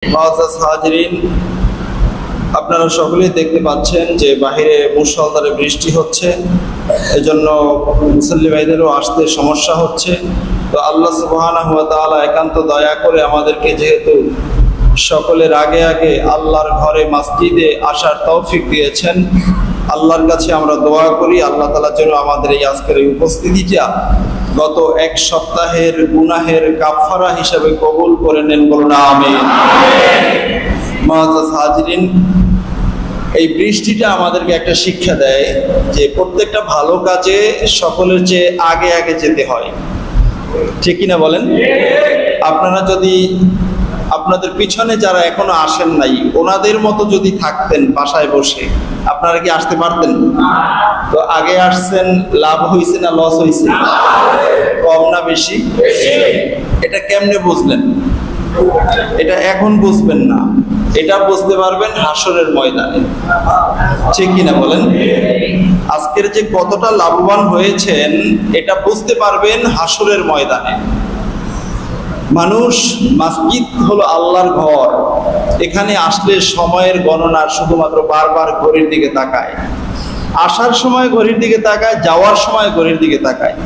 মুআজ্জাজ হাজিরিন, আপনারা সকলেই দেখতে পাচ্ছেন যে বাহিরে মুষলধারে বৃষ্টি হচ্ছে, এজন্য মুসল্লি ভাইদেরও আসতে সমস্যা হচ্ছে। তো আল্লাহ সুবহানাহু ওয়া তাআলা একান্ত দয়া করে আমাদেরকে যেহেতু সকলের আগে আগে আল্লাহর ঘরে মসজিদে আসার তৌফিক দিয়েছেন, আল্লাহর কাছে আমরা দোয়া করি আল্লাহ তাআলা যেন আমাদের এই আজকের এই উপস্থিতিটা গত এক সপ্তাহের গুনাহের কাফারা হিসেবে কবুল করে নেন, বলুন আমিন। মুআজ্জাজ হাজিরিন, এই বৃষ্টিটা আমাদেরকে একটা শিক্ষা দেয় যে প্রত্যেকটা ভালো কাজে সকলের চেয়ে আগে আগে যেতে হয়, ঠিক কিনা বলেন? আপনারা যদি আপনাদের পিছনে যারা এখনো আসেন নাই ওনাদের মতো যদি থাকতেন বাসায় বসে, আপনারা কি আসতে পারতেন? তো আগে আসছেন, লাভ হয়েছে না লস হয়েছে? কম না বেশি? এটা কেমনে বুঝলেন? এটা এখন বুঝবেন না, এটা বুঝতে পারবেন হাসরের ময়দানে, ঠিক কিনা বলেন? আজকের যে কতটা লাভবান হয়েছেন এটা বুঝতে পারবেন হাসরের ময়দানে। মানুষ, মসজিদ হলো আল্লাহর ঘর, এখানে আসলে সময়ের গণনা শুধুমাত্র বারবার ঘড়ির দিকে তাকায়। আসার সময় ঘড়ির দিকে তাকায়, যাওয়ার সময় ঘড়ির দিকে তাকায়।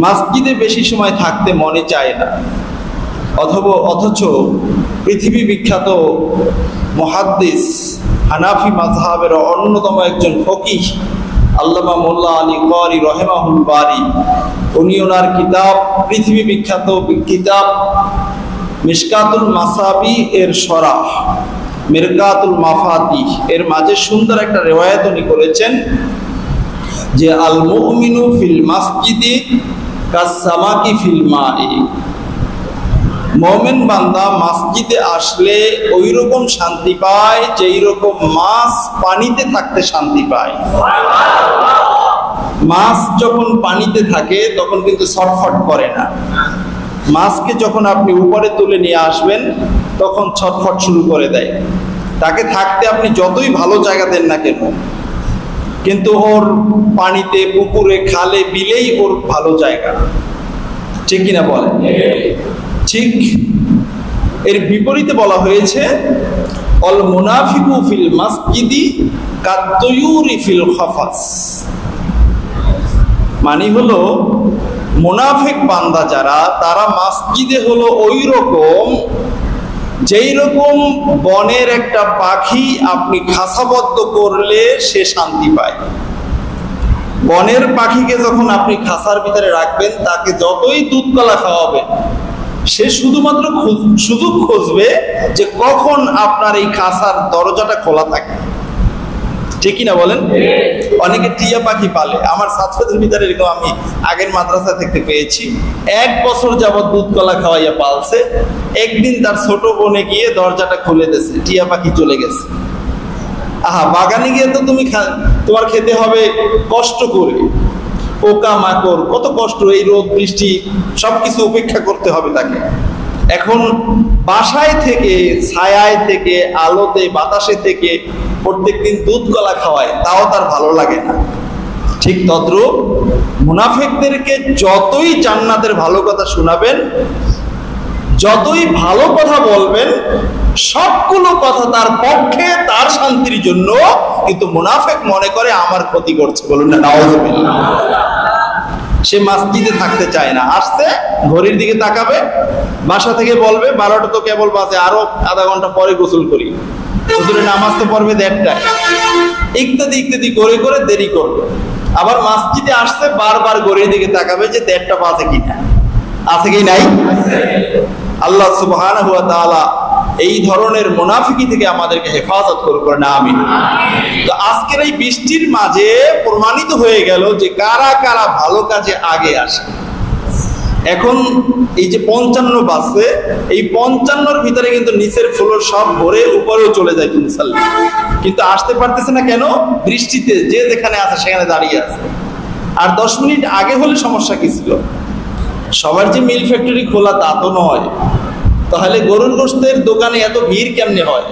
মসজিদে বেশি সময় থাকতে মনে চায় না। অথচ পৃথিবী বিখ্যাত মুহাদ্দিস, হানাফি মাযহাবের অন্যতম একজন ফকিহ আল্লামা মোল্লা আলী কারি রাহিমাহুল বারি, উনি ওনার কিতাব, পৃথিবী বিখ্যাত কিতাব মিশকাতুল মাসাবি এর শরাহ মিরকাতুল মাফাতিহ এর মাঝে সুন্দর একটা রিওয়ায়াত উনি করেছেন যে আল মুমিনু ফিল মাসজিদি কাসসামাকি ফিল মাই। মুমিন বান্দা মসজিদে আসলে ওই রকম শান্তি পায় যেই রকম মাছ পানিতে থাকতে শান্তি পায়। মাছ যখন পানিতে থাকে তখন কিন্তু ছটফট করে না। মাছকে যখন আপনি উপরে তুলে নিয়ে আসবেন তখন ছটফট শুরু করে দেয়। তাকে থাকতে আপনি যতই ভালো জায়গা দেন না কেন, কিন্তু ওর পানিতে, পুকুরে, খালে, বিলেই ওর ভালো জায়গা, ঠিক কিনা বলেন? ঠিক এর বিপরীতে বলা হয়েছে অল মুনাফিকু ফিল মাসজিদি কাত্তুয়ুরি ফিল খাফাস। মানে হলো মুনাফিক বান্দা যারা, তারা মসজিদে হলো ওই রকম যেই রকম বনের একটা পাখি আপনি খাঁচাবদ্ধ করলে সে শান্তি পায়। বনের পাখিকে যখন আপনি খাঁচার ভিতরে রাখবেন, তাকে যতই দুধ কলা খাওয়াবেন সে শুধুমাত্র সুযোগ খুঁজবে যে কখন আপনার এই খাঁচার দরজাটা খোলা থাকে, ঠিক কিনা বলেন? অনেকে টিয়া পাখি পালে, আমার ছাত্রদের ভিতরে এরকম আমি আগের মাদ্রাসা থেকে পেয়েছি। 1 বছর যাবত দুধ কলা খাওয়াইয়া পালছে। একদিন তার ছোট বোনে গিয়ে দরজাটা খুলে দিয়েছে, টিয়া পাখি চলে গেছে। আহা, বাগানে গিয়ে তো তুমি তোমার খেতে হবে কষ্ট করে, পোকা মাকড়, কত কষ্ট, এই রোদ বৃষ্টি সবকিছু উপেক্ষা করতে হবে তাকে। এখন বাসায় থেকে, ছায়ায় থেকে, আলোতে, বাতাসে থেকে প্রত্যেকদিন দুধ কলা খাওয়ায়, তাও তার ভালো লাগে না। ঠিক তদ্রূপ মুনাফিকদেরকে যতই জান্নাতের ভালো কথা শোনাবেন, যতই ভালো কথা বলবেন, সবগুলো কথা তার পক্ষে, তার শান্তির জন্য, কিন্তু মুনাফিক মনে করে আমার ক্ষতি করছে, বলুন না নাউযুবিল্লাহ। সে মসজিদে থাকতে চায় না, আসছে ঘড়ির দিকে তাকাবে, বাসা থেকে বলবে 12টা তো কেবল বাজে, আরো আধা ঘন্টা পরে গোসল করি, হুজুরে নামাজ তো পড়বে 1:30টায়, ইত্যাদি ইত্যাদি করে করে দেরি করবে। আবার মসজিদে আসছে বারবার ঘড়ির দিকে তাকাবে যে 1:30টা বাজে কিনা, আছে কি নাই? আল্লাহ সুবহানাহু ওয়া তাআলা এই ধরনের মুনাফিকি থেকে আমাদেরকে হেফাজত করুন, আমিন। তো আজকের এই বৃষ্টির মাঝে প্রমাণিত হয়ে গেল যে কারা কারা ভালো কাজে আগে আসে। এখন এই যে 55 বাজছে, এই 55-র ভিতরে কিন্তু নিচের ফ্লোর সব ভরে উপরেও চলে যায় ইনশাআল্লাহ, কিন্তু আসতে পারতেছে না কেন? বৃষ্টিতে যে যেখানে আছে সেখানে দাঁড়িয়ে আছে। আর 10 মিনিট আগে হলে সমস্যা কি ছিল? সবার যে মিল ফ্যাক্টরি খোলা তা তো নয়, তাহলে গরুর গোশতের দোকানে এত ভিড় কেমনে হয়?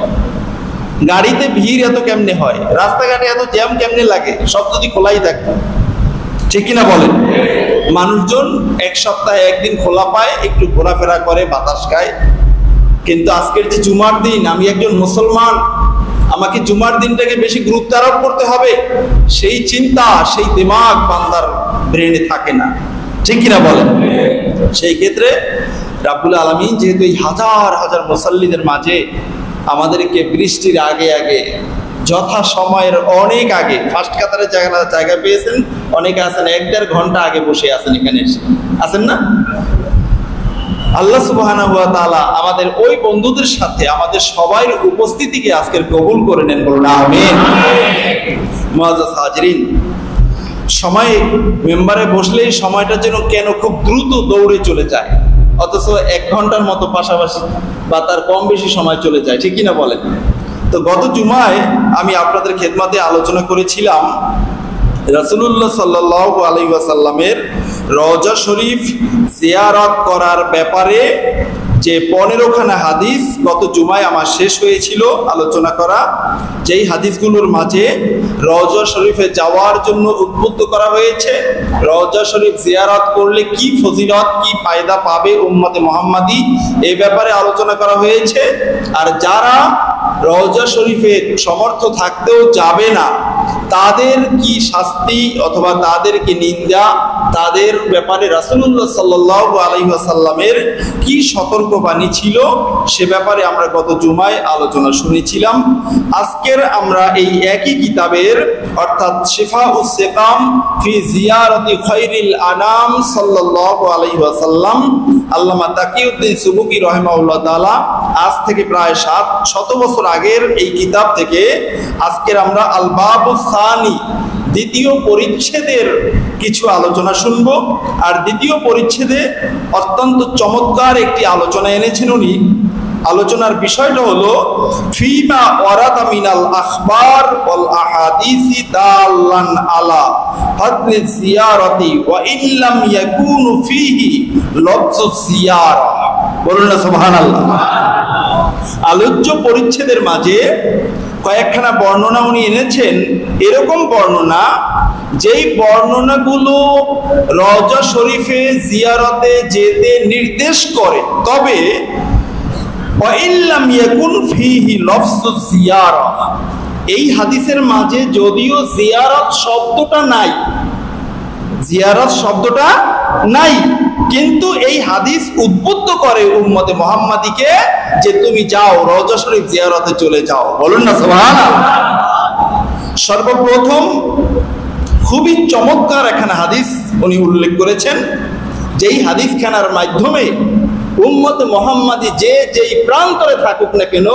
গাড়িতে ভিড় এত কেমনে হয়? রাস্তাঘাটে এত জ্যাম কেমনে লাগে? সব যদি খোলাই থাকতো, ঠিক কিনা বলেন? মানুষজন 1 সপ্তাহে 1 দিন খোলা পায়, একটু ঘোরাফেরা করে, বাতাস খায়, কিন্তু আজকের যে জুমার দিন, আমি একজন মুসলমান, আমাকে জুমার দিনটাকে বেশি গুরুত্ব আরোপ করতে হবে, সেই চিন্তা, সেই দিমাগ বান্দার ব্রেনে থাকে না, ঠিক কিনা বলেন? সেই ক্ষেত্রে রাব্বুল আলামিন যেহেতু এই হাজার হাজার মুসাল্লিদের মাঝে আমাদেরকে বৃষ্টির আগে আগে, যথা সময়ের অনেক আগে, ফার্স্ট কাতারে জায়গা পেয়েছেন, অনেকে আছেন 1-1.5 ঘন্টা আগে বসে আছেন, এখানে এসে আছেন না? আল্লাহ সুবহানাহু ওয়া তাআলা আমাদের ওই বন্ধুদের সাথে আমাদের সবার উপস্থিতিকে আজকের কবুল করে নেন, বলুন আমিন। মুআজ্জাজ হাজিরিন, সময় মেম্বারে বসলেই সময়টা যেন কেন খুব দ্রুত দৌড়ে চলে যায়, অথচ 1 ঘন্টার মতো পাশাপাশি বা তার কম বেশি সময় চলে যায়, ঠিক কিনা বলেন? তো গত জুমায় আমি আপনাদের খেদমতে আলোচনা করেছিলাম রাসূলুল্লাহ সাল্লাল্লাহু আলাইহি ওয়াসাল্লামের রওজা শরীফ জিয়ারত করার ব্যাপারে যে 15খানা হাদিস গত জুমায় আমার শেষ হয়েছিল আলোচনা করা, যেই হাদিসগুলোর মাঝে রওজা শরীফে যাওয়ার জন্য উদ্বুদ্ধ করা হয়েছে, রওজা শরীফ জিয়ারত করলে কি ফজিলত, কি ফায়দা পাবে উম্মতে মুহাম্মাদি, এই ব্যাপারে আলোচনা করা হয়েছে। আর যারা রওজা শরীফে সমর্থ থাকতেও যাবে না, তাদের কি শাস্তি অথবা তাদের কি নিন্দা, তাদের ব্যাপারে রাসূলুল্লাহ সাল্লাল্লাহু আলাইহি ওয়াসাল্লামের কি সতর্কবাণী ছিল, সে ব্যাপারে আমরা গত জুমায় আলোচনা শুনেছিলাম। আজকের আমরা এই একই কিতাবের অর্থাৎ শিফাউস সিকাম ফি জিয়ারাতি খায়রিল আনাম সাল্লাল্লাহু আলাইহি ওয়াসাল্লাম, আল্লামা তাকিউদ্দিন সুবুকি রাহিমাহুল্লাহ তাআলা আজ থেকে প্রায় 700 বছর আগের এই কিতাব থেকে আজকের আমরা আল বাবুস সানি, দ্বিতীয় পরিচ্ছেদের কিছু আলোচনা শুনব। আর দ্বিতীয় পরিচ্ছেদে অত্যন্ত চমৎকার একটি আলোচনা এনেছেন উনি। আলোচনার বিষয়টা হলো ফিমা ওয়ারাদা মিনাল আখবার ওয়াল আহাদিসি দাল্লান আলা ফাদলি জিয়ারাতি ওয়া ইল্লাম ইয়াকুনু ফিহি লফযু জিয়ারা, বলুন না সুবহানাল্লাহ। আলোচ্য পরিচ্ছেদের মাঝে কয়েকখানা বর্ণনা উনি এনেছেন, এরকম বর্ণনা যেই বর্ণনাগুলো রওজা শরীফে জিয়ারতে যেতে নির্দেশ করে, তবে ওয়াইল্লাম ইয়াকুন ফিহি লফযু জিয়ারা, এই হাদিসের মাঝে যদিও জিয়ারত শব্দটা নাই, জিয়ারত শব্দটা নাই, কিন্তু এই হাদিস উদ্বুদ্ধ করে উম্মতে মুহাম্মাদিকে যে তুমি যাও রওজা শরীফ জিয়ারতে চলে যাও, বলুন না সুবহানাল্লাহ। সর্বপ্রথম খুবই চমৎকার এখানে হাদিস উনি উল্লেখ করেছেন, যেই হাদিসখানার মাধ্যমে উম্মতে মুহাম্মাদি যে যেই প্রান্তরে থাকুক না কেন,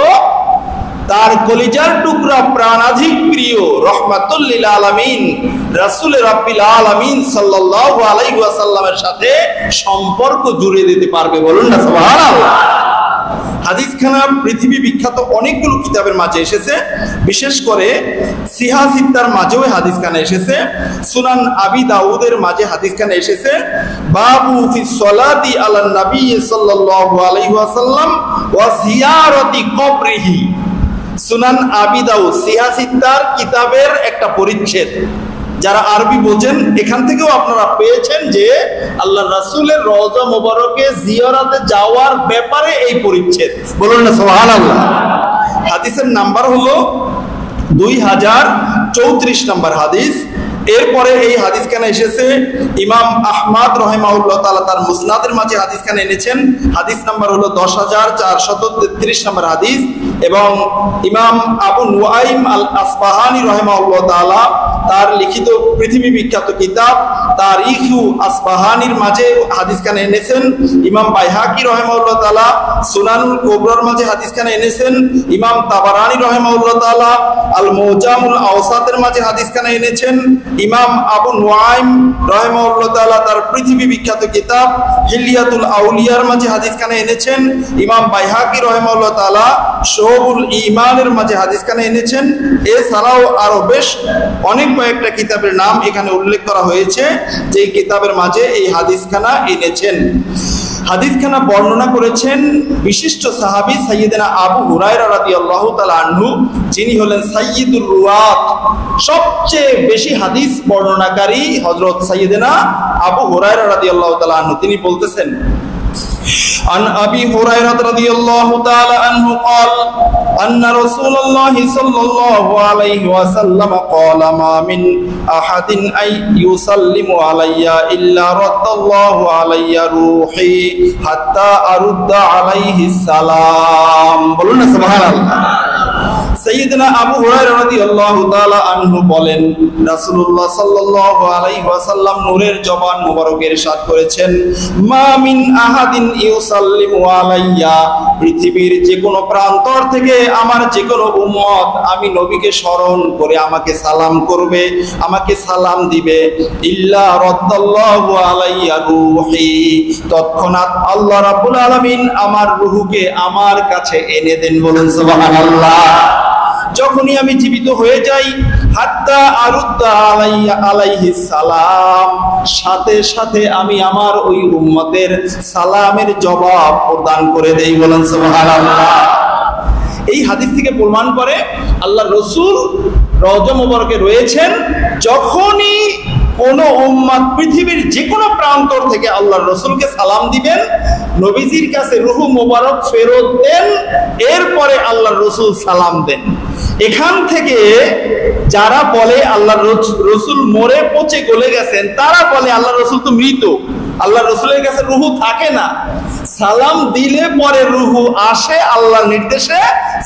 তার কলিজার টুকরা প্রাণাধিক প্রিয় রহমাতুল লিল আলামিন রাসূল রাব্বিল আলামিন সাল্লাল্লাহু আলাইহি ওয়াসাল্লামের সাথে সম্পর্ক জুড়ে দিতে পারবে, বলুন না সুবহানাল্লাহ। হাদিসখানা পৃথিবী বিখ্যাত অনেকগুলো কিতাবের মাঝে এসেছে, বিশেষ করে সিহা সিত্তার মাঝেও হাদিসখানা এসেছে, সুনান আবি দাউদের মাঝে হাদিসখানা এসেছে। বাবু ফি সলাতি আলান নবী সাল্লাল্লাহু আলাইহি ওয়াসাল্লাম ওয়া জিয়ারাতি কবরিহি, সুনান আবি দাউদ সিহা সিত্তার কিতাবের একটা পরিচ্ছেদ। যারা আরবি বোঝেন এখান থেকেও আপনারা পেয়েছেন যে আল্লাহ রাসূলের রওজা মোবারকে জিয়ারতে যাওয়ার ব্যাপারে এই পরিচ্ছেদ, বলুন না সুবহানাল্লাহ। হাদিসের নাম্বার হলো 2034 নম্বর হাদিস। এরপরে এই হাদিসখানা এসেছে ইমাম আহমদ রাহিমাহুল্লাহ তাআলা তার মুসনাদের মাঝে হাদিসখানা এনেছেন, হাদিস নাম্বার হলো 10433 নম্বর হাদিস। এবং ইমাম আবু নুআইম আল আসবাহানি রাহিমাহুল্লাহ তাআলা তার লিখিত পৃথিবী বিখ্যাত কিতাব তারিখু আসবাহানির মাঝে হাদিসখানা এনেছেন। ইমাম বাইহাকি রাহিমাহুল্লাহ তাআলা সুনানুল কুবরার মাঝে হাদিসখানা এনেছেন। ইমাম তাবারানি রাহিমাহুল্লাহ তাআলা আল মুজামুল আওসাতের মাঝে হাদিসখানা এনেছেন। ইমাম আবু নুআইম রাহিমাহুল্লাহ তাআলা তার পৃথিবী বিখ্যাত কিতাব হিলিয়াতুল আউলিয়ার মাঝে হাদিসখানা এনেছেন। ইমাম বাইহাকি রাহিমাহুল্লাহ তাআলা শুউবুল ঈমানের মাঝে হাদিসখানা এনেছেন। এছাড়াও আরো বেশ অনেক কয়েকটা কিতাবের নাম এখানে উল্লেখ করা হয়েছে, যে কিতাবের মাঝে এই হাদিসখানা এনেছেন। হাদিসখানা বর্ণনা করেছেন বিশিষ্ট সাহাবী সাইয়্যিদনা আবু হুরায়রা রাদিয়াল্লাহু তাআলা আনহু, যিনি হলেন সাইয়্যিদুর রুওয়াত, সবচেয়ে বেশি হাদিস বর্ণনাকারী হযরত সাইয়্যিদনা আবু হুরায়রা রাদিয়াল্লাহু তাআলা আনহু। তিনি বলতেছেন عن أبي هريرة رضي الله تعالى عنه قال أن رسول الله صلى الله عليه وسلم قال ما من أحد أن يسلم علي إلا رد الله علي روحي حتى أرد عليه السلام বলুন না সুবহানাল্লাহ। সাইয়্যিদনা আবু হুরায়রা রাদিয়াল্লাহু তাআলা আনহু বলেন, রাসূলুল্লাহ সাল্লাল্লাহু আলাইহি ওয়াসাল্লাম নূরের জবান মোবারকের ইরশাদ করেছেন, মা মিন আহাদিন ইউসাল্লিমু আলাইয়া, পৃথিবীর যে কোনো প্রান্তর থেকে আমার যে কোনো উম্মত আমি নবীকে স্মরণ করে আমাকে সালাম করবে, আমাকে সালাম দিবে, ইল্লা রাদ্দাল্লাহু আলাইয়া রূহি, তৎক্ষণাৎ আল্লাহ রাব্বুল আলামিন আমার রূহকে আমার কাছে এনে দেন। বলুন সুবহানাল্লাহ। যখনই আমি জীবিত হয়ে যাই, হাত্তা আরুদ্দা আলাইহিস সালাম, সাথে সাথে আমি আমার ওই উম্মতের সালামের জবাব প্রদান করে দেই। বলেন সুবহানাল্লাহ। এই হাদিস থেকে প্রমাণ করে আল্লাহর রাসূল রওজা মোবারকে রয়েছেন, যখনই কোন উম্মত পৃথিবীর যে কোনো প্রান্তর থেকে আল্লাহর রাসূলকে সালাম দিবেন, নবীজির কাছে রূহ মোবারক ফেরত দেন, এরপরে আল্লাহর রাসূল সালাম দেন। এখান থেকে যারা বলে আল্লাহর রাসূল মরে পচে গলে গেছেন, তারা বলে আল্লাহর রাসূল তো মৃত, আল্লাহর রাসূলের কাছে রূহ থাকে না, সালাম দিলে পরে রূহ আসে আল্লাহর নির্দেশে,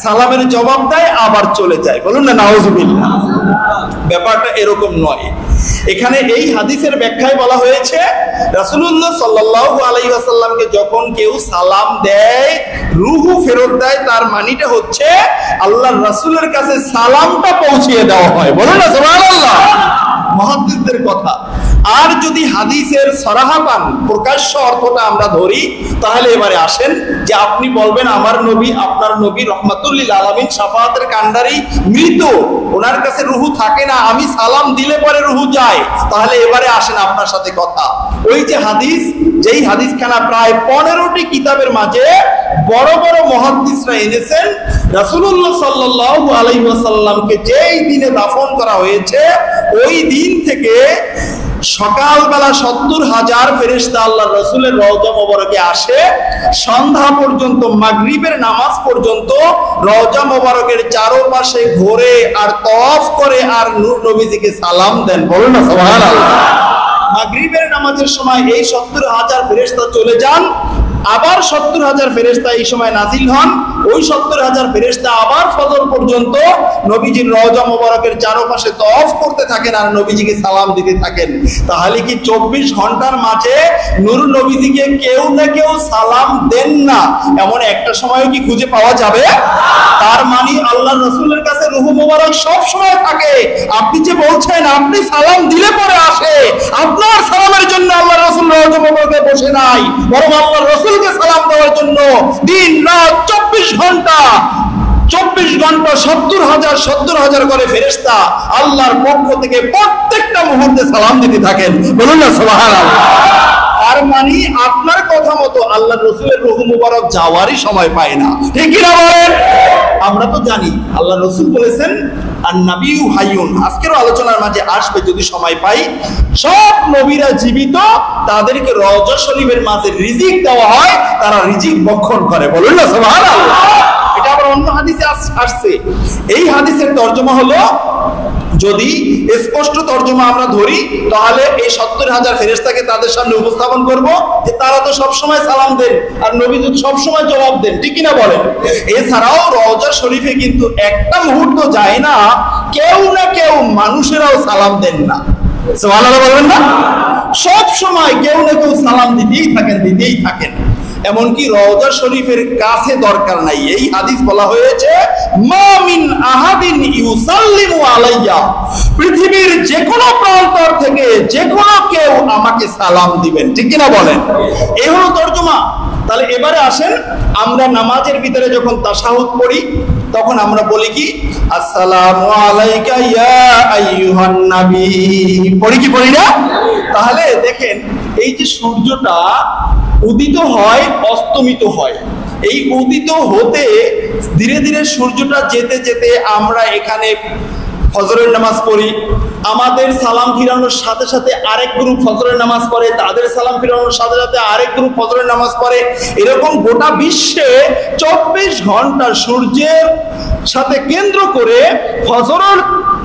সালামের জবাব দেয়, আবার চলে যায়। বলুন না নাউজুবিল্লাহ। ব্যাপারটা এরকম নয়। এখানে এই হাদিসের ব্যাখ্যায় বলা হয়েছে, রাসূলুল্লাহ সাল্লাল্লাহু আলাইহি ওয়াসাল্লামকে যখন কেউ সালাম দেয়, রূহ ফেরত দেয়, তার মানেটা হচ্ছে আল্লাহর রাসূলের কাছে সালামটা পৌঁছিয়ে দেওয়া হয়। বলুন না সুবহানাল্লাহ। মুহাদ্দিসদের কথা। আর যদি হাদিসের সরাহাতান প্রকাশ্য অর্থটা আমরা ধরি, তাহলে এবারে আসেন যে আপনি বলবেন আমার নবী, আপনার নবী রহমাতুল লিল আলামিন, শাফাআতের কান্ডারি, মৃত, ওনার কাছে রূহ থাকে না, আমি সালাম দিলে পরে রূহ যায়। তাহলে এবারে আসেন আপনার সাথে কথা, ওই যে হাদিস, যেই হাদিসখানা প্রায় 15টি কিতাবের মাঝে বড় বড় মুহাদ্দিসরা এনেছেন, রাসূলুল্লাহ সাল্লাল্লাহু আলাইহি ওয়াসাল্লামকে যেই দিনে দাফন করা হয়েছে, ওই দিন থেকে সকালবেলা 70,000 ফেরেশতা আল্লাহর রাসূলের রওজা মোবারকে আসে, সন্ধ্যা পর্যন্ত, মাগরিবের নামাজ পর্যন্ত রওজা মোবারকের চারপাশে ঘোরে আর তওয়াফ করে আর নূর নবীজিকে সালাম দেন। বলুন না সুবহানাল্লাহ। মাগরিবের নামাজের সময় এই 70,000 ফেরেশতা চলে যান, আবার 70,000 ফেরেশতা এই সময় নাজিল হন, ওই 70,000 ফেরেশতা আবার ফজর পর্যন্ত নবীজির রওজা মোবারকের চারপাশে তওয়াফ করতে থাকেন আর নবীজিকে সালাম দিতে থাকেন। তাহলে কি 24 ঘন্টার মাঝে নূর নবীজিকে কেউ না কেউ সালাম দেন না, এমন একটা সময়ও কি খুঁজে পাওয়া যাবে? তার মানে আল্লাহর রাসূলের কাছে রূহ মোবারক সব সময় থাকে। আপনি যে বলছেন আপনি সালাম দিলে পরে আসে, আপনার সালামের জন্য আল্লাহর রাসূল রওজা মোবারকে বসে নাই, বরং আল্লাহর রাসূলকে সালাম দেওয়ার জন্য দিন রাত 24 ঘন্টা 70,000 করে ফেরেশতা আল্লাহর পক্ষ থেকে প্রত্যেকটা মুহূর্তে সালাম দিতে থাকেন। বলুন না সুবহানাল্লাহ। আর মানে আপনার কথা মতো আল্লাহর রাসূলের রূহ মুবারক যাওয়ারই সময় পায় না, ঠিক কি না বলেন? আমরা তো জানি আল্লাহর রাসূল বলেছেন, আন-নাবিয়্যু হাইয়ুন। আজকের আলোচনার মাঝে আসবে যদি সময় পাই, সব নবীরা জীবিত, তাদেরকে রওজা শরীফের মাঝে রিজিক দেওয়া হয়, তারা রিজিক ভক্ষণ করে। বলুন না সুবহানাল্লাহ। এটা আবার অন্য হাদিসে আসছে। এই হাদিসের তরজমা হলো, যদি স্পষ্ট তরজমা আমরা ধরি, তাহলে এই 70,000 ফেরেশতাকে তাদের সামনে উপস্থাপন করব যে তারা তো সব সময় সালাম দেন আর নবী তো সব সময় জবাব দেন, ঠিক কি না বলেন? এছাড়াও রওজা শরীফে কিন্তু একটা মুহূর্ত যায় না কেউ না কেউ মানুষেরাও সালাম দেন না। সুবহানাল্লাহ বলবেন না? সব সময় কেউ না কেউ সালাম দিতেই থাকেন। এমনকি রওজা শরীফের কাছে দরকার নাই। এই হাদিস বলা হয়েছে, মা মিন আহাদিন ইউসাল্লিমু আলাইয়া, পৃথিবীর যে কোনো প্রান্তর থেকে যে কোনো কেউ আমাকে সালাম দিবেন, ঠিক কি না বলেন? এই হলো তরজমা। তাহলে এবারে আসেন, আমরা নামাজের ভিতরে যখন তাশাহুদ পড়ি তখন আমরা বলি কি, আসসালামু আলাইকা ইয়া আইয়ুহান নবী, পড়ি কি পড়ি না? তাহলে দেখেন, এই যে সূর্যটা উদিত হয় অস্তমিত হয়, এই উদিত হতে ধীরে ধীরে সূর্যটা যেতে যেতে আমরা এখানে ফজরের নামাজ পড়ি, আমাদের সালাম ফিরানোর সাথে সাথে আরেক গ্রুপ ফজরের নামাজ পড়ে, তাদের সালাম ফিরানোর সাথে সাথে আরেক গ্রুপ ফজরের নামাজ পড়ে। এরকম গোটা বিশ্বে 24 ঘন্টা সূর্যের সাথে কেন্দ্র করে ফজরের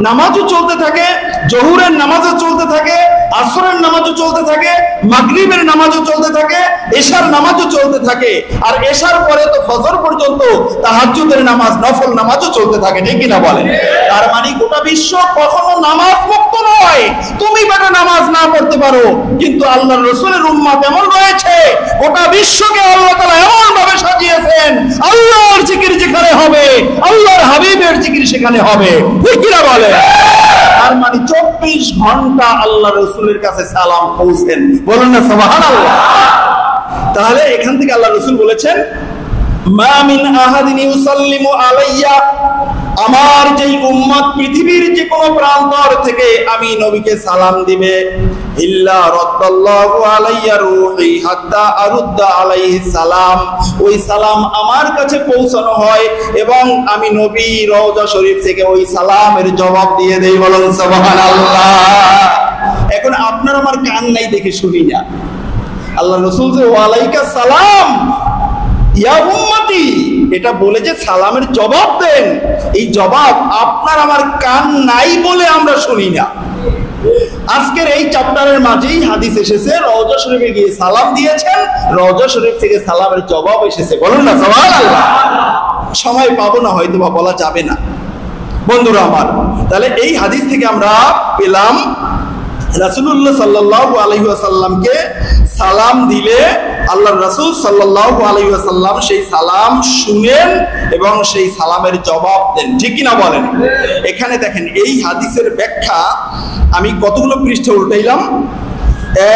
নামাজও চলতে থাকে, জোহরের নামাজও চলতে থাকে, আসরের নামাজও চলতে থাকে, মাগরিবের নামাজও চলতে থাকে, এশার নামাজও চলতে থাকে। আর এশার পরে তো ফজর পর্যন্ত তাহাজ্জুদের নামাজ, নফল নামাজও চলতে থাকে, ঠিক কিনা বলেন? তার মানে গোটা বিশ্ব কখনো নামাজ মুক্ত নয়। তুমি বেটা নামাজ না পড়তে পারো, কিন্তু আল্লাহর রাসূলের উম্মত এমন রয়েছে, গোটা বিশ্বকে আল্লাহ তাআলা এমন ভাবে সাজিয়েছেন, আল্লাহর জিকির যেখানে হবে, আল্লাহর হাবিবের জিকির সেখানে হবে, ঠিক কিনা বলেন? তার মানে 24 ঘন্টা আল্লাহর রাসূলের কাছে সালাম পৌঁছেন, বলুন না সুবহানাল্লাহ। তাহলে এখান থেকে আল্লাহ রাসূল বলেছেন, মা মিন আহাদিন ইউসাল্লিমু আলাইয়া, আমার যেই উম্মত পৃথিবীর যে কোনো প্রান্তর থেকে আমি নবীকে সালাম দিবে, ইল্লা রাদ্দাল্লাহু আলাইয়া রূহি হাত্তা আরুদ্দা আলাইহি সালাম, ওই সালাম আমার কাছে পৌঁছানো হয় এবং আমি নবী রওজা শরীফ থেকে ওই সালামের জবাব দিয়ে দেই, বলুন সুবহানাল্লাহ। এখন আপনার আমার কান নাই দেখে শুনি না, আল্লাহ রাসূল যে ওয়ালাইকা সালাম ইয়া উম্মতি এটা বলে যে সালামের জবাব দেন, এই জবাব আপনার আমার কান নাই বলে আমরা শুনি না। আজকের এই চ্যাপ্টারের মাঝেই হাদিস এসেছে, রওজা শরীফে গিয়ে সালাম দিয়েছেন, রওজা শরীফ থেকে সালামের জবাব এসেছে, বলুন না সুবহানাল্লাহ। সময় পাবো না, হয়তো বা বলা যাবে না বন্ধুরা আমার। তাহলে এই হাদিস থেকে আমরা পেলাম রাসূলুল্লাহ সাল্লাল্লাহু আলাইহি ওয়াসাল্লামকে সালাম দিলে আল্লাহর রাসূল সাল্লাল্লাহু আলাইহি ওয়াসাল্লাম সেই সালাম শুনেন এবং সেই সালামের জবাব দেন, ঠিক কি না বলেন? এখানে দেখেন এই হাদিসের ব্যাখ্যা আমি কতগুলো পৃষ্ঠা উল্টাইলাম,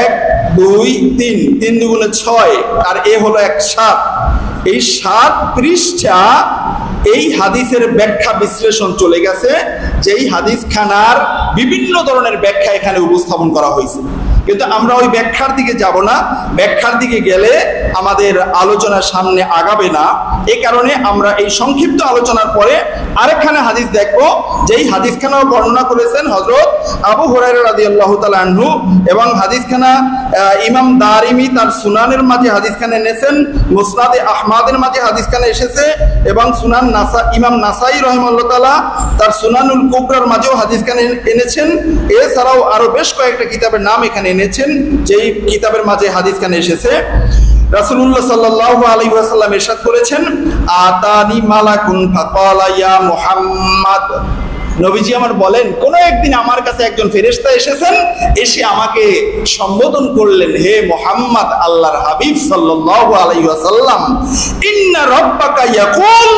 1 2 3, 3 দুগুণে 6 আর এ হলো 1/7, এই 7 পৃষ্ঠা এই হাদিসের ব্যাখ্যা বিশ্লেষণ চলে গেছে, যেই হাদিস খানার বিভিন্ন ধরনের ব্যাখ্যা এখানে উপস্থাপন করা হয়েছে। কিন্তু আমরা ওই ব্যাখ্যার দিকে যাব না, ব্যাখ্যার দিকে গেলে আমাদের আলোচনার সামনে আগাবে না। এই কারণে আমরা এই সংক্ষিপ্ত আলোচনার পরে আরেকখানে হাদিস দেখব, যেই হাদিসখানা বর্ণনা করেছেন হযরত আবু হুরায়রা রাদিয়াল্লাহু তাআলা আনহু, এবং হাদিসখানা ইমাম দারিমি তার সুনানের মাঝে হাদিসখানা এনেছেন, মুসনাদে আহমদের মাঝে হাদিসখানা এসেছে, এবং সুনান ইমাম নাসাই রাহিমাহুল্লাহ তাআলা তার সুনানুল কুবরার মাঝেও হাদিসখানা এনেছেন। এছাড়াও আরো বেশ কয়েকটা কিতাবের নাম এখানে এনেছেন, যেই কিতাবের মাঝে হাদিসখানা এসেছে। রাসূলুল্লাহ সাল্লাল্লাহু আলাইহি ওয়াসাল্লাম ইরশাদ করেছেন, আতানি মালাকুন ফাকালা ইয়া মুহাম্মদ, নবীজি আমার বলেন, কোন একদিন আমার কাছে একজন ফেরেশতা এসেছেন, এসে আমাকে সম্বোধন করলেন, হে মুহাম্মদ, আল্লাহর হাবিব সাল্লাল্লাহু আলাইহি ওয়াসাল্লাম, ইন্না রাব্বাকা ইয়াকুল,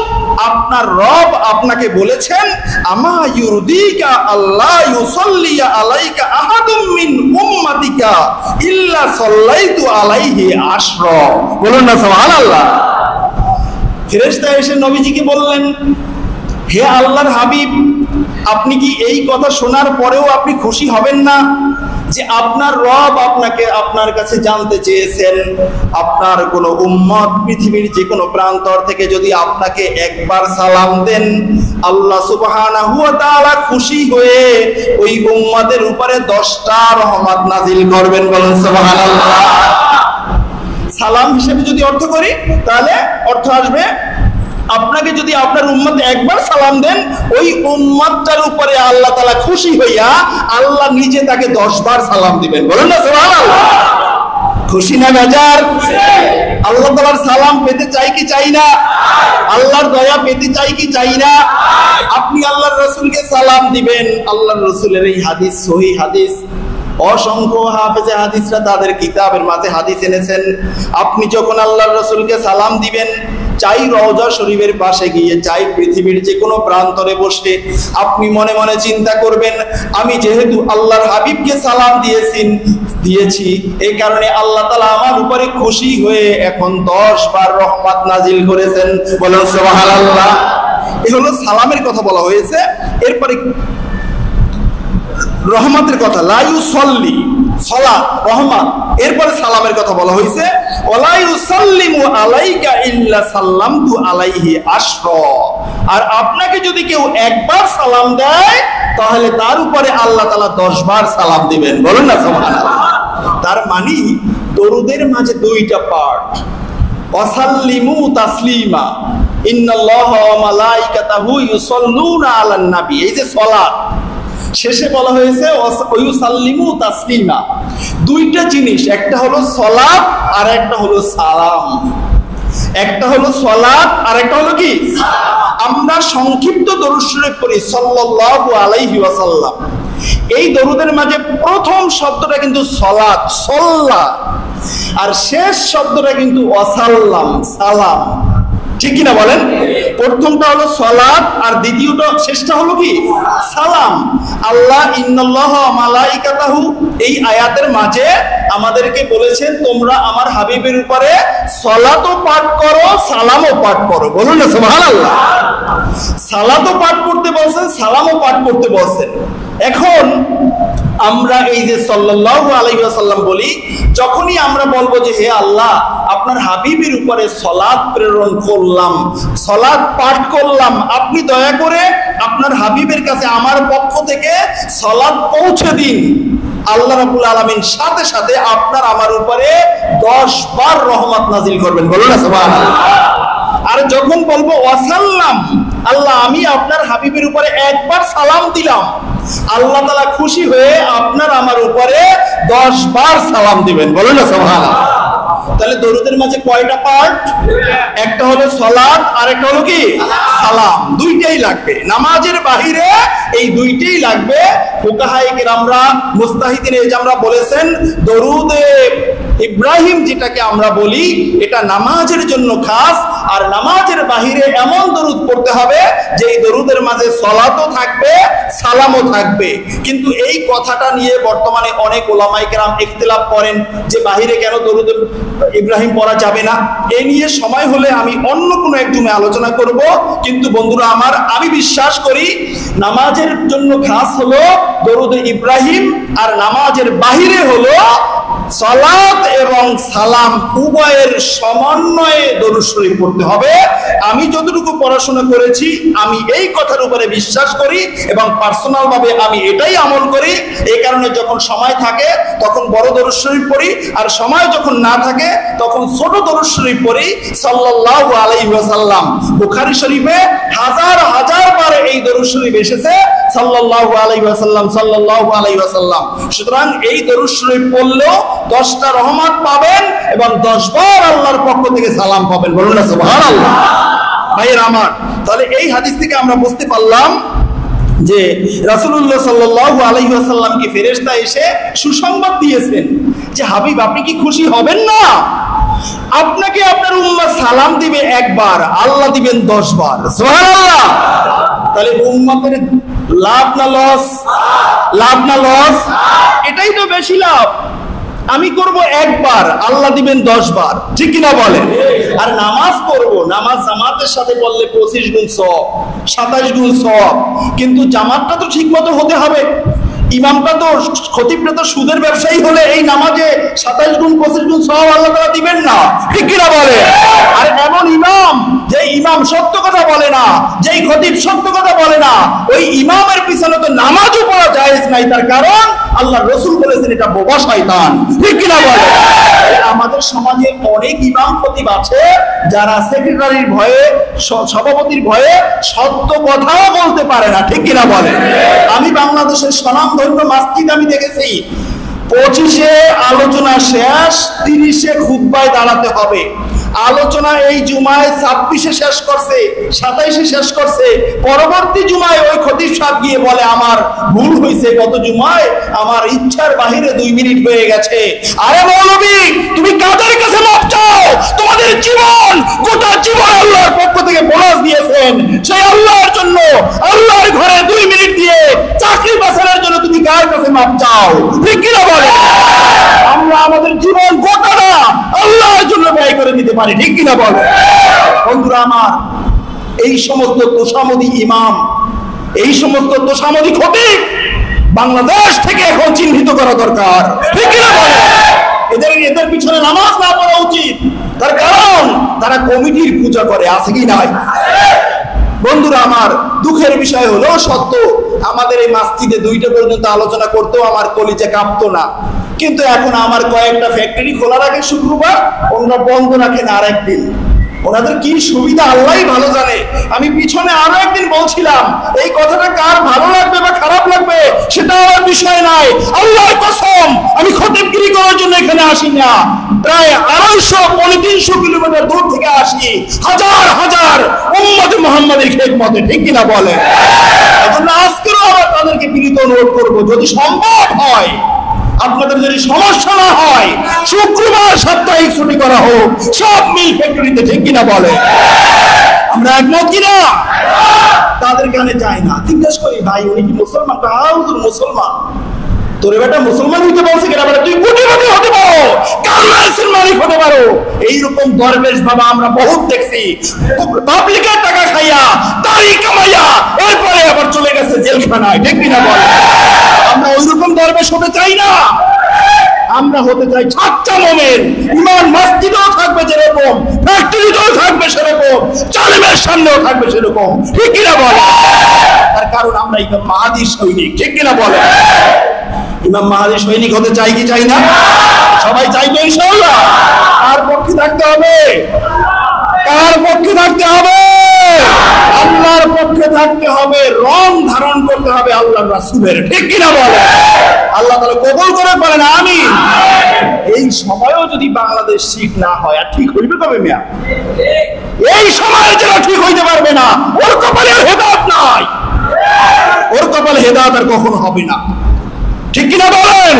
আপনার রব আপনাকে বলেছেন, আমা ইউরদিকা আল্লাহ ইউসাল্লিয়া আলাইকা আহাদুম মিন উম্মাতিকা ইল্লা সাল্লাইতু আলাইহি আশরা, বলুন না সুবহানাল্লাহ। ফেরেশতা এসে নবীজিকে বললেন, হে আল্লাহর হাবিব, আপনি কি এই কথা শোনার পরেও আপনি খুশি হবেন না যে আপনার রব আপনার কাছে জানতে চেয়েছেন, আপনার কোন উম্মত পৃথিবীর যে কোনো প্রান্তর থেকে যদি আপনাকে একবার সালাম দেন, আল্লাহ সুবহানাহু ওয়া তাআলা খুশি হয়ে ওই উম্মতের উপরে 10টা রহমত নাজিল করবেন, বলেন সুবহানাল্লাহ। সালাম হিসেবে যদি অর্থ করি তাহলে অর্থ আসবে, আপনাকে যদি আপনার উম্মত একবার সালাম দেন, ওই উম্মতটার উপরে আল্লাহ তাআলা খুশি হইয়া আল্লাহ নিজে তাকে 10 বার সালাম দিবেন, বলেন না সুবহানাল্লাহ। খুশি না বেজার? আল্লাহ তাআলার সালাম পেতে চাই কি চাই না? আল্লাহর দয়া পেতে চাই কি চাই না? আপনি আল্লাহর রাসূলকে সালাম দিবেন, আল্লাহর রাসূলের এই হাদিস সহিহ হাদিস, অসংখ্য হাফেজে হাদিসরা তাদের কিতাবের মাঝে হাদিস এনেছেন। আপনি যখন আল্লাহর রাসূলকে সালাম দিবেন, চাই রওজা শরীফের পাশে গিয়ে, চাই পৃথিবীর যে কোনো প্রান্তরে বসে, আপনি মনে মনে চিন্তা করবেন, আমি যেহেতু আল্লাহর হাবিবকে সালাম দিয়েছি, এই কারণে আল্লাহ তাআলা আমার উপরে খুশি হয়ে এখন 10 বার রহমত নাজিল করেছেন, বলেন সুবহানাল্লাহ। এই হলো সালামের কথা বলা হয়েছে। এরপরে রহমতের কথা, লা ইউসাল্লি, সালাত রহমত, এরপরে সালামের কথা বলা হয়েছে, ওয়ালা ইউসাল্লিমু আলাইকা ইল্লা সাল্লামতু আলাইহি আশরা, আর আপনাকে যদি কেউ একবার সালাম দেয় তাহলে তার উপরে আল্লাহ তাআলা 10 বার সালাম দিবেন। বলুন না সুবহানাল্লাহ। তার মানে দরুদের মাঝে দুইটা পার্ট, ওয়াসাল্লিমু তাসলিমা, ইন্নাল্লাহা ওয়া মালাইকাতাহু ইউসাল্লুনা আলান নবী। এই যে সালাত শেষে বলা হয়েছে ওয়াসাল্লিমু তাসলিমা, দুইটা জিনিস, একটা হলো সালাত আর একটা হলো সালাম। একটা হলো সালাত আর একটা হলো কি? আমরা সংক্ষিপ্ত দরুদ শরীফ পড়ি সাল্লাল্লাহু আলাইহি ওয়াসাল্লাম। এই দরুদের মাঝে প্রথম শব্দটা কিন্তু সালাত, সাল্লা, আর শেষ শব্দটা কিন্তু ওয়াসাল্লাম, সালাম। ঠিক কিনা বলেন? প্রথমটা হলো সালাত আর দ্বিতীয়টা শেষটা হলো কি? সালাম। আল্লাহ ইন্নাল্লাহা ওয়া মালাইকাতাহু এই আয়াতের মাঝে আমাদেরকে বলেছেন তোমরা আমার হাবিবের উপরে সালাতও পাঠ করো, সালামও পাঠ করো। বলুন না সুবহানাল্লাহ। সালাতও পাঠ করতে বলছেন, সালামও পাঠ করতে বলছেন। এখন আমরা এই যে সাল্লাল্লাহু আলাইহি ওয়াসাল্লাম বলি, যখনই আমরা বলবো যে হে আল্লাহ আপনার হাবিবের উপরে সালাত প্রেরণ করলাম, সালাত পাঠ করলাম, আপনি দয়া করে আপনার হাবিবের কাছে আমার পক্ষ থেকে সালাত পৌঁছে দিন, আল্লাহ রাব্বুল আলামিন সাথে সাথে আপনার আমার উপরে 10 বার রহমত নাজিল করবেন। বলুন না সুবহানাল্লাহ। আর যখন বলবো ওয়াসাল্লাম, আল্লাহ আমি আপনার হাবিবের উপরে একবার সালাম দিলাম, আল্লাহ তাআলা খুশি হয়ে আপনার আমার উপরে 10 বার সালাম দিবেন। বলুন না সুবহানাল্লাহ। তাহলে দরুদের মাঝে কয়টা পার্ট? একটা হলো সালাত আর একটা হলো কি? সালাম। দুইটাই লাগবে, নামাজের বাহিরে এই দুইটাই লাগবে। ফুকাহায়ে কেরামরা, মুস্তাহিদিনে ইজমরা বলেছেন দরুদে ইব্রাহিম যেটাকে আমরা বলি এটা নামাজের জন্য খাস, আর নামাজের বাহিরে এমন দরুদ পড়তে হবে যে এই দরুদের মাঝে সালাতও থাকবে, সালামও থাকবে। কিন্তু এই কথাটা নিয়ে বর্তমানে অনেক উলামায়ে কেরাম ইখতিলাফ করেন যে বাহিরে কেন দরুদ ইব্রাহিম পড়া যাবে না। এই নিয়ে সময় হলে আমি অন্য কোনো এক জুমে আলোচনা করব। কিন্তু বন্ধুরা আমার, আমি বিশ্বাস করি নামাজের জন্য খাস হলো দরুদ ইব্রাহিম, আর নামাজের বাহিরে হলো সালাত এবং সালাম, উভয়ের সমন্বয়ে দরুদ শরীফ পড়তে হবে। আমি যতটুকু পড়াশোনা করেছি আমি এই কথার উপরে বিশ্বাস করি এবং পার্সোনাল ভাবে আমি এটাই আমল করি। এই কারণে যখন সময় থাকে তখন বড় দরুদ শরীফ পড়ি, আর সময় যখন না থাকে তখন ছোট দরুদ শরীফ পড়ি সাল্লাল্লাহু আলাইহি ওয়াসাল্লাম। বুখারী শরীফে হাজার হাজার বার এই দরুদ শরীফ এসেছে সাল্লাল্লাহু আলাইহি ওয়াসাল্লাম, সাল্লাল্লাহু আলাইহি ওয়াসাল্লাম। সুতরাং এই দরুদ শরীফ পড়লেও 10টা রহমত পাবেন এবং 10 বার আল্লাহর পক্ষ থেকে সালাম পাবেন। বলুন না সুবহানাল্লাহ। ভাইয়েরা আমার, তাহলে এই হাদিস থেকে আমরা বুঝতে পারলাম যে রাসূলুল্লাহ সাল্লাল্লাহু আলাইহি ওয়াসাল্লামকে ফেরেশতা এসে সুসংবাদ দিয়েছেন যে হাবিব আপনি কি খুশি হবেন না? আপনাকে আপনার উম্মাহ সালাম দিবে একবার, আল্লাহ দিবেন 10 বার। সুবহানাল্লাহ। তাহলে উম্মতের লাভ না লস? লাভ না লস? এটাই তো বেশি লাভ। আমি করব একবার, আল্লাহ দিবেন 10 বার। ঠিক কিনা বলেন? আর নামাজ পড়বো, নামাজ জামাতের সাথে পড়লে 25 গুণ সওয়াব, 27 গুণ সওয়াব। কিন্তু জামাতটা তো ঠিক মতো হতে হবে। ইমামটা তো, খতিবটা তো সুদের ব্যবসায়ী হলে এই নামাজে 27 গুণ 25 গুণ সওয়াব আল্লাহ তাআলা দিবেন না। ঠিক কিনা বলে? আর এমন ইমাম, যে ইমাম সত্য কথা বলে না, যেই খতিব সত্য কথা বলে না, ওই ইমামের পিছনে তো নামাজও পড়া জায়েজ নাই। তার কারণ আল্লাহ রাসূল বলেছেন এটা বোবা শয়তান। ঠিক কিনা বলে? আমাদের সমাজে অনেক ইমাম খতিব আছে যারা সেক্রেটারির ভয়ে, সভাপতির ভয়ে সত্য কথাও বলতে পারে না। ঠিক কিনা বলে? আমি বাংলাদেশের স্বনামধন্য মসজিদ আমি দেখেছি 25-এ আলোচনা শেষ, 30-এ খুতবায় দাঁড়াতে হবে। আলোচনা এই জুমায় 26-এ শেষ করছে, 27-এ শেষ করছে, পরবর্তী জুমায় ওই খতিব সাহেব গিয়ে বলে আমার ভুল হয়েছে, গত জুমায় আমার ইচ্ছার বাহিরে 2 মিনিট হয়ে গেছে। আরে মৌলবী, তুমি কাদের কাছে মাপ চাও? তোমাদের জীবন, গোটা জীবন আল্লাহর পক্ষ থেকে বোনাস দিয়েছেন, সেই আল্লাহর জন্য আল্লাহর ঘরে 2 মিনিট দিয়ে চাকরি বাঁচানোর জন্য তুমি কার কাছে মাপ চাও? ঠিক কিনা বলে? আমরা আমাদের জীবন গোটাটা আল্লাহর জন্য ব্যয় করে দিতে পারি। ঠিক কিনা বলে? বন্ধুরা আমার, এই সমস্ত তোষামোদী ইমাম, এই সমস্ত তোষামোদী খতিব বাংলাদেশ থেকে এখন চিহ্নিত করা দরকার। ঠিক কিনা বলে? এদের পিছনে নামাজ না পড়া উচিত। তার কারণ তারা কমিটির পূজা করে, আছে কি নাই? বন্ধুরা আমার, দুঃখের বিষয় হলো সত্য, আমাদের এই মসজিদে 2টা পর্যন্ত আলোচনা করতেও আমার কলিজা কাঁপতো না, কিন্তু এখন আমার কয়েকটা ফ্যাক্টরি খোলা রাখে শুক্রবার, ওনারা বন্ধ রাখেন আরেকদিন। ওনাদের কি সুবিধা আল্লাহই ভালো জানে। আমি পিছনে আরো একদিন বলছিলাম, এই কথাটা কার ভালো লাগবে বা খারাপ লাগবে সেটা আমার বিষয় নাই। আল্লাহর কসম, আমি খতিবগিরি করার জন্য এখানে আসি না, প্রায় 250-300 কিলোমিটার দূর থেকে আসি, হাজার হাজার উম্মতে মুহাম্মাদের খেদমতে, ঠিক কিনা বলে? এজন্য আজকেও আবার তাদেরকে বিনীত অনুরোধ করবো, যদি সম্ভব হয়, আপনাদের যদি সমস্যা না হয়, শুক্রবার সাপ্তাহিক ছুটি করা হোক সব মিল ফ্যাক্টরিতে, ঠিক কিনা বলে? আমরা একমত কিনা? তাদের কানে যায় না, জিজ্ঞেস করি, ভাই উনি কি মুসলমান? মুসলমান। তোরে বেটা মুসলমান হইতে বলছে কেন? তুই কোটিপতি হতে পারো, কারমাইসের মালিক হতে পারো। এইরকম দরবেশ বাবা আমরা বহুত দেখছি, পাবলিকের টাকা খাইয়া, দাড়ি কামাইয়া, এরপরে আবার চলে গেছে জেলখানায়, ঠিক কিনা বলে? আমরা ওইরকম দরবেশ হতে চাই না, আমরা হতে চাই সাচ্চা মুমিন। ইমান মসজিদেও থাকবে যেরকম, ফ্যাক্টরিতেও থাকবে সেরকম, জালেমের সামনেও থাকবে সেরকম, ঠিক কিনা বলে? তার কারণ আমরা ইমাম মাহদী সৈনিক, ঠিক কিনা বলে? ইমাম মাহদী সৈনিক হতে চাই কি চাই না? সবাই চাইবে ইনশাআল্লাহ। কার পক্ষে থাকতে হবে? কার পক্ষে থাকতে হবে? আল্লাহর পক্ষে থাকতে হবে, রং ধারণ করতে হবে আল্লাহর রাসূলের, ঠিক কিনা বলে? আল্লাহ তাআলা কবুল করে বলেন আমিন। এই সময়ও যদি বাংলাদেশ ঠিক না হয়, আর ঠিক হইবে কবে মিয়া? এই সময়ে যারা ঠিক হইতে পারবে না, ওর কপালে হেদায়েত নাই, ওর কপালে হেদায়েত আর কখনো হবে না, ঠিক কিনা বলেন?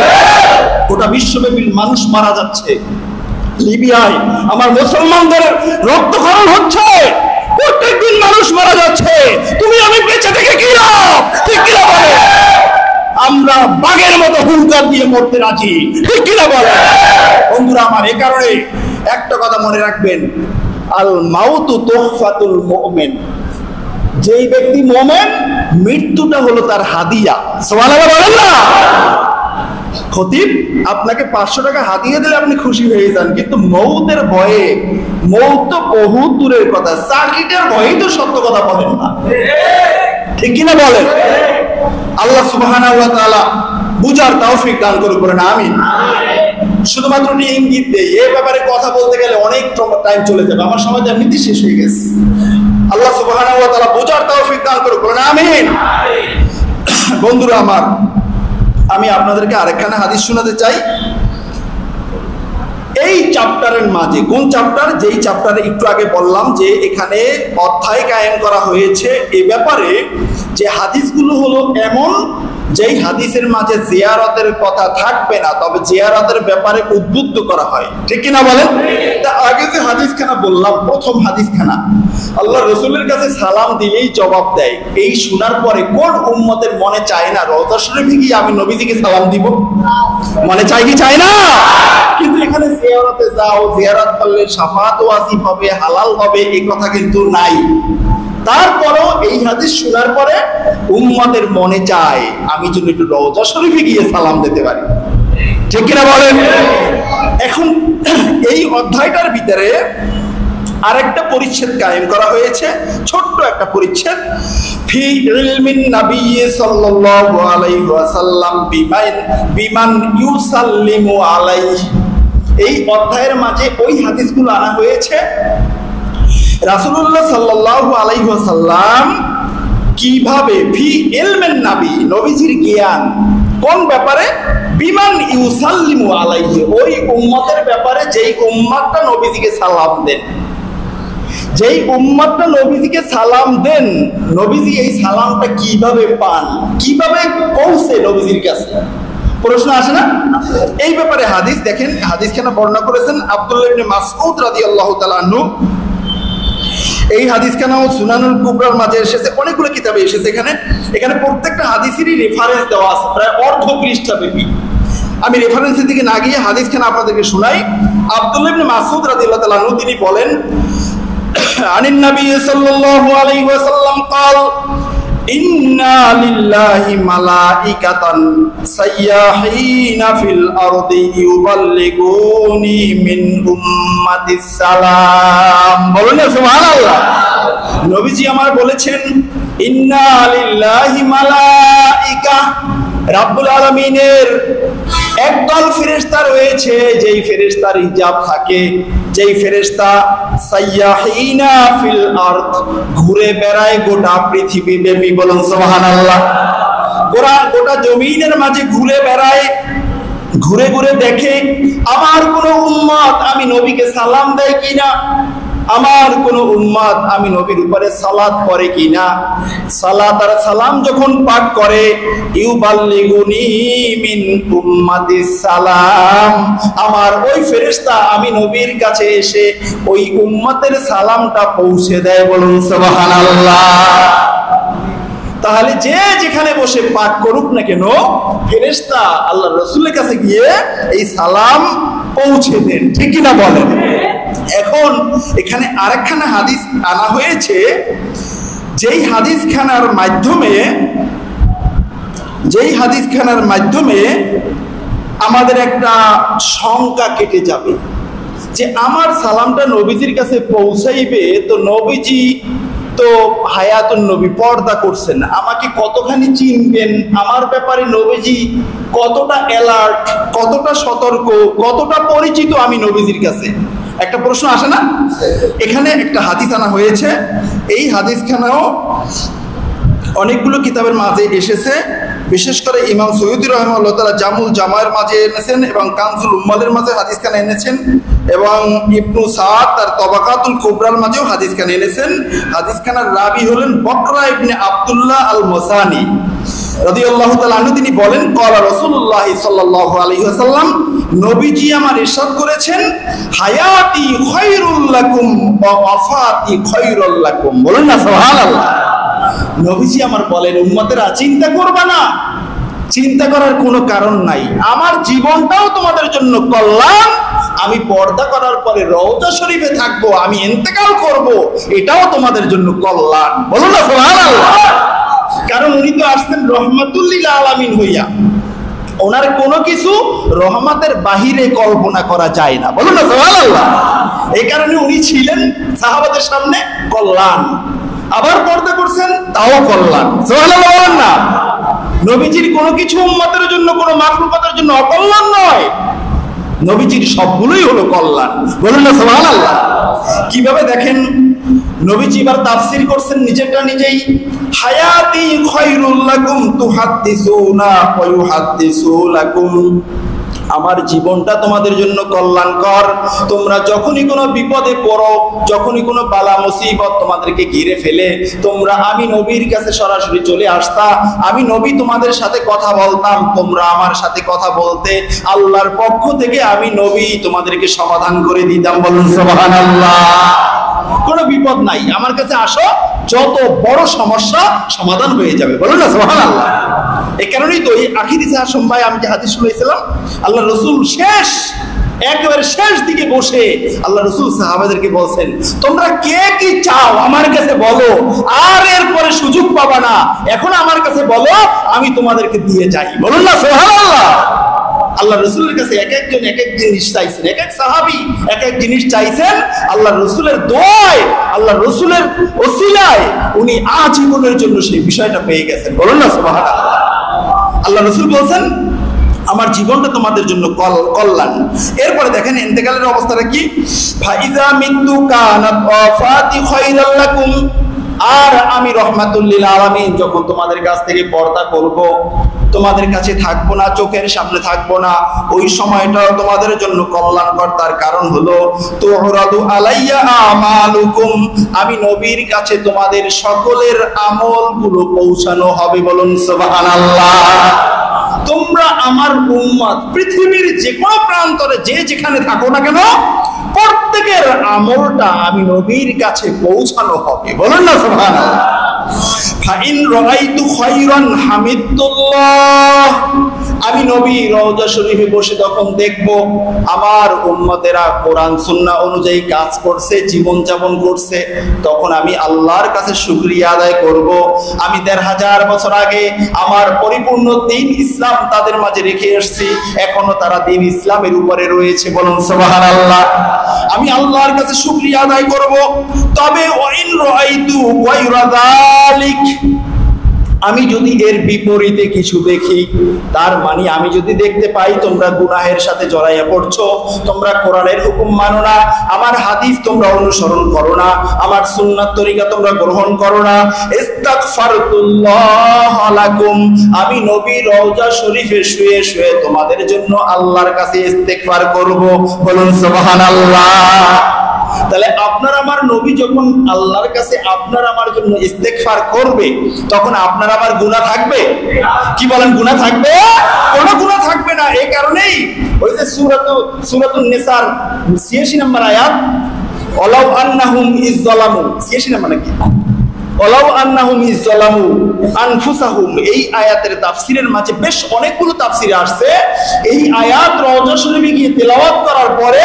গোটা বিশ্বব্যাপী মানুষ মারা যাচ্ছে, লিবিয়ায় আমার মুসলমানদের রক্তক্ষরণ হচ্ছে, প্রত্যেকদিন মানুষ মারা যাচ্ছে, তুমি আমি বেঁচে থেকে কি লাভ, ঠিক কিনা বলে? আমরা বাঘের মতো হুঙ্কার দিয়ে মরতে রাজি, ঠিক কিনা বলে? বন্ধুরা আমার, এই কারণে একটা কথা মনে রাখবেন, আল মাউতু তুহফাতুল মুমিন। যেই ব্যক্তি মুমিন, মৃত্যুটা হলো তার হাদিয়া। সুবহানাল্লাহ বলেন না? খতিব আপনাকে 500 টাকা হাদিয়া দিলে আপনি খুশি হয়ে যান, কিন্তু মৌতের ভয়ে, মৌত তো বহু দূরের কথা, চাকরিটার ভয়েই তো সত্য কথা বলেন না, ঠিক কিনা বলেন? আল্লাহ সুবহানাহু ওয়া তাআলা বুঝার তৌফিক দান করুন, আমিন। শুধুমাত্র ইঙ্গিত দেই, এই ব্যাপারে কথা বলতে গেলে অনেক টাইম চলে যাবে, আমার সময় এমনিতে শেষ হয়ে গেছে। আল্লাহ সুবহানাহু ওয়া তাআলা বুঝার তৌফিক দান করুন, আমিন। বন্ধুরা আমার, আমি আপনাদেরকে আরেকখানা হাদিস শোনাতে চাই। এই চ্যাপ্টারের মাঝে, কোন চ্যাপ্টার? যেই চ্যাপ্টারে একটু আগে বললাম যে এখানে অধ্যায় কায়েম করা হয়েছে এই ব্যাপারে, যে হাদিসগুলো হলো এমন যেই হাদিসের মাঝে জিয়ারতের কথা থাকবে না, তবে জিয়ারতের ব্যাপারে উদ্বুদ্ধ করা হয়, ঠিক কিনা বলেন? আগে যে হাদিসখানা বললাম, প্রথম হাদিসখানা, আল্লাহ রসুলের কাছে সালাম দিলেই জবাব দেয়। এই শোনার পরে কোন উম্মতের মনে চায় না রওজা শরীফে গিয়ে আমি নবীজিকে সালাম দিব? মনে চাই কি চায় না? কিন্তু এখানে জিয়ারতে যাও, জিয়ারত করলে শাফাআত ওয়াজিব হবে, হালাল হবে, এই কথা কিন্তু নাই। তারপরেও এই হাদিস শোনার পরে উম্মতের মনে চায় আমি যদি একটু রওজা শরীফে গিয়ে সালাম দিতে পারি, ঠিক কিনা বলেন? এখন এই অধ্যায়টার ভিতরে আরেকটা পরিচ্ছেদ কায়েম করা হয়েছে, ছোট্ট একটা পরিচ্ছেদ, ফি ইলমিন নবী সাল্লাল্লাহু আলাইহি ওয়াসাল্লাম বিমান ইউসাল্লিমু আলাইহি। এই অধ্যায়ের মাঝে ওই হাদিসগুলো আনা হয়েছে, রাসূলুল্লাহ সাল্লাল্লাহু আলাইহি ওয়াসাল্লাম কিভাবে, ফি ইলমিন নবী, নবীজির জ্ঞান কোন ব্যাপারে, বিমান ইউসাল্লিমু আলাইহি, ওই উম্মতের ব্যাপারে যেই উম্মতটা নবীজিকে সালাম দেন, যেই উম্মতটা নবীজিকে সালাম দেন, নবীজি এই সালামটা কিভাবে পান, কিভাবে পৌঁছে নবীজির কাছে, প্রশ্ন আসে না? এই ব্যাপারে হাদিস দেখেন, হাদিসখানা বর্ণনা করেছেন আব্দুল্লাহ ইবনে মাসউদ রাদিয়াল্লাহু তাআলা আনহু। এই হাদিসখানাও সুনানুল কুবরার মাঝে এসেছে, অনেকগুলো কিতাবে এসেছে। এখানে প্রত্যেকটা হাদিসেরই রেফারেন্স দেওয়া আছে, প্রায় অর্ধ পৃষ্ঠা ব্যাপী। আমি রেফারেন্সের দিকে না গিয়ে হাদিসখানা আপনাদেরকে শোনাই। আব্দুল্লাহ ইবনে মাসউদ রাদিয়াল্লাহু তাআলা আনহু তিনি বলেন, আনিন নবী সাল্লাল্লাহু আলাইহি ওয়াসাল্লাম قال ইন্না লিল্লাহি মালাইকাতান সাইয়াহিনা ফিল আরদি ইউবাল্লিগুনি মিন উম্মাতিস সালাম। বলুন না সুবহানাল্লাহ। নবীজি আমার বলেছেন ইন্না লিল্লাহি মালাইকা, রাব্বুল আলামিনের একদল ফেরেশতা রয়েছে, যেই ফেরেশতার হিজাব থাকে, যেই ফেরেশতা সাইয়াহিনা ফিল আরদ, ঘুরে বেড়ায় গোটা পৃথিবী ব্যাপী। বলুন সুবহানাল্লাহ। গোটা জমিনের মাঝে ঘুরে বেড়ায়, ঘুরে ঘুরে দেখে আমার কোন উম্মত আমি নবীকে সালাম দেয় কিনা, আমার কোন উম্মত আমি নবীর উপরে সালাত করে কিনা। সালাত আর সালাম যখন পাঠ করে, ইউবাল্লিগুনি মিন উম্মাতিস সালাম, আমার ওই ফেরেশতা আমি নবীর কাছে এসে ওই উম্মতের সালামটা পৌঁছে দেয়। বলুন সুবহানাল্লাহ। তাহলে যে যেখানে বসে পাঠ করুক না কেন, ফেরেশতা আল্লাহর রাসূলের কাছে গিয়ে এই সালাম পৌঁছে দেন, ঠিক কি না বলেন? এখন এখানে আরেকখানা হাদিস আনা হয়েছে, যেই হাদিসখানার মাধ্যমে আমাদের একটা শঙ্কা কেটে যাবে যে আমার সালামটা নবীজির কাছে পৌঁছাইবে, তো নবীজি তো হায়াতুন নবী, পর্দা করছেন, আমাকে কতখানি চিনবেন, আমার ব্যাপারে নবীজি কতটা অ্যালার্ট, কতটা সতর্ক, কতটা পরিচিত আমি নবীজির কাছে। একটা প্রশ্ন আসে না? এখানে একটা হাদিস আনা হয়েছে, এই হাদিসখানাও অনেকগুলো কিতাবের মাঝে এসেছে, বিশেষ করে ইমাম সৈয়দী রাহিমাহুল্লাহ তাআলা জামুল জামায়ের মাঝে এনেছেন এবং কানজুল উম্মালের মাঝে হাদিসখানা এনেছেন, এবং ইবনু সাদ তার তবাকাতুল কুবরার মাঝেও হাদিসখানা এনেছেন। হাদিসখানার রাবি হলেন বকরা ইবনে আব্দুল্লাহ আল মাসানি রাদিয়াল্লাহু তাআলা আনহু। তিনি বলেন ক্বালা রাসূলুল্লাহ সাল্লাল্লাহু আলাইহি ওয়াসাল্লাম, নবীজি আমার ইরশাদ করেছেন, হায়াতি খায়রুল লাকুম ওয়া ওয়াফাতি খায়রুল লাকুম। বলেন না সুবহানাল্লাহ। নবীজি আমার বলেন, উম্মতেরা চিন্তা করবা না, চিন্তা করার কোনো কারণ নাই, আমার জীবনটাও তোমাদের জন্য কল্যাণ, আমি পর্দা করার পরে রওজা শরীফে থাকবো, আমি ইন্তেকাল করব, এটাও তোমাদের জন্য কল্যাণ। বলুন না সুবহানাল্লাহ। কারণ উনি তো আসছেন রহমাতুল লিল আলামিন হইয়া, ওনার কোনো কিছু রহমতের বাহিরে কল্পনা করা যায় না। বলুন না সুবহানাল্লাহ। এই কারণে উনি ছিলেন সাহাবাদের সামনে কল্যাণ, আবার পর্দা করছেন, তাও কল্যাণ। সুবহানাল্লাহ বলেন না। নবীজির কোনো কিছু উম্মতের জন্য, কোনো মাখলুকাতের জন্য অকল্যাণ নয়, নবীজির সবগুলোই হলো কল্যাণ। বলুন না সুবহানাল্লাহ। কিভাবে দেখেন, নবীজি এবার তাফসীর করছেন নিজেটা নিজেই, হায়াতি খায়রুল লাকুম তুহাদ্দিসুনা ওয়া ইউহাদ্দিসু লাকুম, আমার জীবনটা তোমাদের জন্য কল্যাণকর, তোমরা যখনই কোনো বিপদে পড়ো, যখনই কোনো বালা মুসিবত তোমাদেরকে ঘিরে ফেলে, তোমরা আমি নবীর কাছে সরাসরি চলে আসতা, আমি নবী তোমাদের সাথে কথা বলতাম, তোমরা আমার সাথে কথা বলতে, আল্লাহর পক্ষ থেকে আমি নবী তোমাদেরকে সমাধান করে দিতাম। বলুন সুবহানাল্লাহ। কোনো বিপদ নাই, আমার কাছে আসো, যত বড় সমস্যা সমাধান হয়ে যাবে। বলুন না সুবহানাল্লাহ। এই কারণেই তো এই আখিরি সময় আমি যে হাদিস শুনেছিলাম, আল্লাহ রসুল একেবারে শেষ দিকে বসে আল্লাহ রসুল সাহাবাদেরকে বলছেন, তোমরা কে কি চাও আমার কাছে বলো, আর এরপরে সুযোগ পাবা না, এখন আমার কাছে বলো, আমি তোমাদেরকে দিয়ে যাই। বলুন না সুবহানাল্লাহ। আল্লাহ রসুলের কাছে এক একজন এক এক জিনিস চাইছেন, এক এক সাহাবী এক এক জিনিস চাইছেন, আল্লাহ রসুলের দোয়ায়, আল্লাহ রসুলের ওসিলায় উনি আজীবনের জন্য সেই বিষয়টা পেয়ে গেছেন। বলুন না সুবহানাল্লাহ। আল্লাহ রসুল বলছেন, আমার জীবনটা তোমাদের জন্য কল্যাণ। এরপরে দেখেন ইন্তেকালের অবস্থাটা কি, ফাইজা মিতু কানাত ওয়াফাতি খায়রাল লাকুম, আর আমি রহমাতুল লিল আলামিন যখন তোমাদের কাছ থেকে পর্দা করব, তোমাদের কাছে থাকবো না, চোখের সামনে থাকবো না, ওই সময়টাও তোমাদের জন্য কল্যাণকর। তার কারণ হলো তুরাদু আলাইয়া আমালুকুম, আমি নবীর কাছে তোমাদের সকলের আমলগুলো পৌঁছানো হবে। বলুন সুবহানাল্লাহ। তোমরা আমার উম্মত, পৃথিবীর যে কোনো প্রান্তরে যে যেখানে থাকো না কেন, প্রত্যেকের আমলটা আমি নবীর কাছে পৌঁছানো হবে। বলুন না সুবহানাল্লাহ। ফাইন রাআইতু খায়রান হামিদুল্লাহ, আমি নবী রওজা শরীফে বসে তখন দেখব আমার উম্মতেরা কোরআন সুন্নাহ অনুযায়ী কাজ করছে, জীবন যাপন করছে, তখন আমি আল্লাহর কাছে শুকরিয়া আদায় করব। আমি ১৫০০ বছর আগে আমার পরিপূর্ণ দ্বীন ইসলাম তাদের মাঝে রেখে এসেছি, এখনো তারা দ্বীন ইসলামের উপরে রয়েছে, বলুন সুবহানাল্লাহ। আমি আল্লাহর কাছে শুকরিয়া আদায় করব। তবে ওয়াইন রাআইতু গায়রা যালিক, আমি যদি এর বিপরীতে কিছু দেখি, তার মানে আমি যদি দেখতে পাই তোমরা গুনাহের সাথে জড়াইয়া পড়ছো, তোমরা কোরআনের হুকুম মানো না, আমার হাদিস তোমরা অনুসরণ করো না, আমার সুন্নাত তরিকা তোমরা গ্রহণ করো না, ইস্তাগফারতুল্লাহ লাকুম, আমি নবী রওজা শরীফে শুয়ে শুয়ে তোমাদের জন্য আল্লাহর কাছে ইস্তেগফার করব, বলুন সুবহানাল্লাহ। তাহলে আপনার আমার নবী যখন আল্লাহর কাছে আপনার আমার জন্য ইস্তেগফার করবে, তখন আপনার আমার গুনাহ থাকবে? কি বলেন, গুনাহ থাকবে? কোনো গুনাহ থাকবে না। এই কারণেই ওই যে সূরাতুন নিসার ৮৬ নম্বর আয়াত, ওয়ালাউ আন্নাহুম ইযযালামু, ৮৬ নম্বর নাকি, ওয়ালাউ আন্নাহুম ইযযালামু আনফুসাহুম, এই আয়াতের তাফসীরের মাঝে বেশ অনেকগুলো তাফসীর আসছে। এই আয়াত রওজা শরীফে গিয়ে তেলাওয়াত করার পরে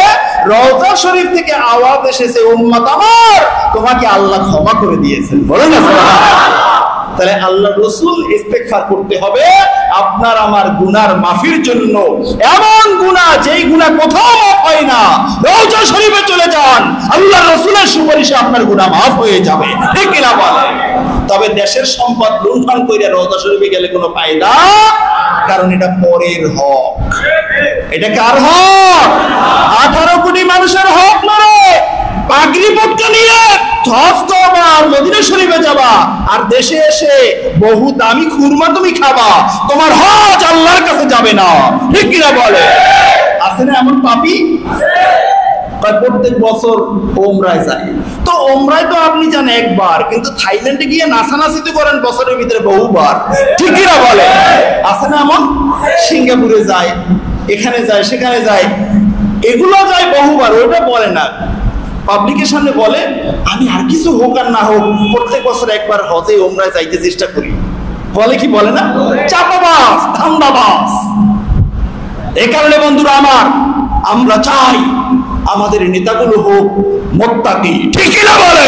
রওজা শরীফ থেকে আওয়াজ এসেছে, উম্মত আমার, তোমাকে আল্লাহ ক্ষমা করে দিয়েছেন, বলেন না সুবহানাল্লাহ। তাহলে আল্লাহ রাসূল ইস্তেগফার করতে হবে আপনার আমার গুনার মাফির জন্য। এমন গুনাহ যেই গুনাহ কোথাও মাফ হয় না, রওজা শরীফে চলে যান, আল্লাহ রাসূলের সুপারিশে আপনার গুনাহ মাফ হয়ে যাবে, ঠিক কি না বলেন? তবে দেশের সম্পদ লুণ্ঠন করে রওজা শরীফে গেলে কোনো ফায়দা, কারণ এটা পরের হক। এটা কার হক? 18 কোটি মানুষের হক নয়। পাগড়ি পট্টা নিয়ে হজ করবা আর মদিনা শরীফে যাবা, আর দেশে এসে বহু দামি খুরমা তুমি খাবা, তোমার হজ আল্লাহর কাছে যাবে না, ঠিক কিনা বলে? আছে না এমন পাপী? প্রত্যেক বছর ওমরায় যায়, তো ওমরায় তো আপনি যান একবার, কিন্তু থাইল্যান্ডে গিয়ে নাচানাচি তো করেন বছরের ভিতরে বহুবার, ঠিক কিনা বলে? আছে না এমন? সিঙ্গাপুরে যায়, এখানে যায়, সেখানে যায়, এগুলো যায় বহুবার, ওটা বলে না, পাবলিকের সামনে বলে আমি আর কিছু হোক আর না হোক প্রত্যেক বছর একবার হজে ওমরায় যাইতে চেষ্টা করি, বলে কি বলে না? চাপাবাজ, ধান্দাবাজ। এই কারণে বন্ধুরা আমার, আমরা চাই আমাদের নেতাগুলো হোক মুত্তাকি, ঠিক কি না বলে?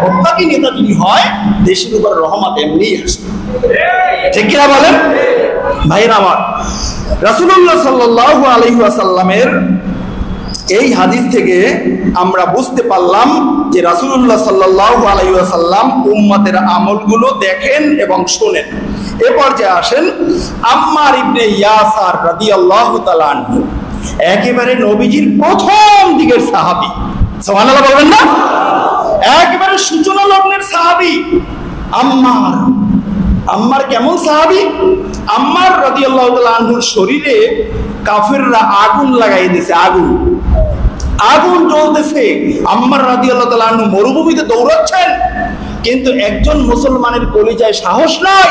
মুত্তাকি নেতা যদি হয়, দেশের উপর রহমত এমনি আসবে, ঠিক কি না বলেন? ভাইরা আমার, রাসূলুল্লাহ সাল্লাল্লাহু আলাইহি ওয়াসাল্লামের এই হাদিস থেকে আমরা বুঝতে পারলাম যে রাসূলুল্লাহ সাল্লাল্লাহু আলাইহি ওয়াসাল্লাম উম্মতের আমলগুলো দেখেন এবং শোনেন। এরপর যে আসেন আম্মার ইবনে ইয়াসার রাদিয়াল্লাহু তাআলা আনহু, একেবারে নবীজির প্রথম দিকের সাহাবী, সুবহানাল্লাহ বলবেন না? একেবারে সূচনা লগ্নের সাহাবী আম্মার কেমন সাহাবী? আম্মার রাদিয়াল্লাহু তাআলা আনহুর শরীরে কাফেররা আগুন লাগাই দিয়েছে, আগুন জ্বলতেছে। আম্মার রাদিয়াল্লাহু তাআলা আনহু মরুভূমিতে দৌড়াচ্ছেন, কিন্তু একজন মুসলমানের কলিজায় সাহস নাই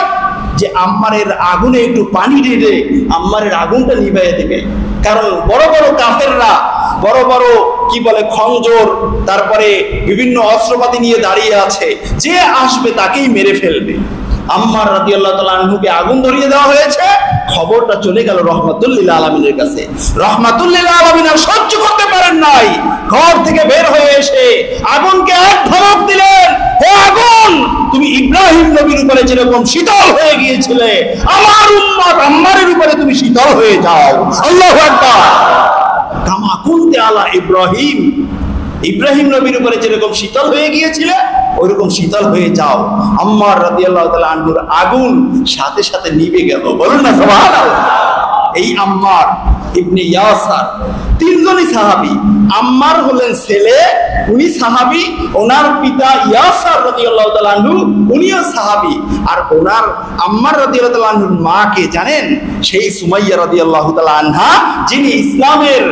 যে আম্মারের আগুনে একটু পানি ঢেলে আম্মারের আগুনটা নিভাইয়া দেবে। কারণ বড় বড় কাফেররা বড় বড় কি বলে খঞ্জর, তারপরে বিভিন্ন অস্ত্রপাতি নিয়ে দাঁড়িয়ে আছে, যে আসবে তাকেই মেরে ফেলবে। আম্মার রাদিয়াল্লাহু তাআলা আনহুকে আগুন ধরিয়ে দেওয়া হয়েছে, খবরটা চলে গেল রহমাতুল লিল আলামিনের কাছে। রহমাতুল লিল আলামিন আর সহ্য করতে পারেন নাই, ঘর থেকে বের হয়ে এসে আগুনকে এক ধমক দিলেন, হে আগুন, তুমি ইব্রাহিম নবীর উপরে যেরকম শীতল হয়ে গিয়েছিলে, আমার উম্মত আম্মারের উপরে তুমি শীতল হয়ে যাও। আল্লাহু আকবার। কামা কুনতে আলা ইব্রাহিম, ইব্রাহিম নবীর উপরে যেরকম শীতল হয়ে গিয়েছিলে ওইরকম শীতল হয়ে যাও। আম্মার রাদিয়াল্লাহু তাআলা আনহুর আগুন সাথে সাথে নিভে গেল, বলুন না সুবহানাল্লাহ। এই আম্মার ইবনে ইয়াসার তিনজনই সাহাবী। আম্মার হলেন ছেলে, উনি সাহাবী, ওনার পিতা ইয়াসার রাদিয়াল্লাহু তাআলা আনহু উনিও সাহাবী, আর ওনার আম্মার রাদিয়াল্লাহু তাআলা আনহুর মাকে জানেন? সেই সুমাইয়া রাদিয়াল্লাহু তাআলা আনহা, যিনি ইসলামের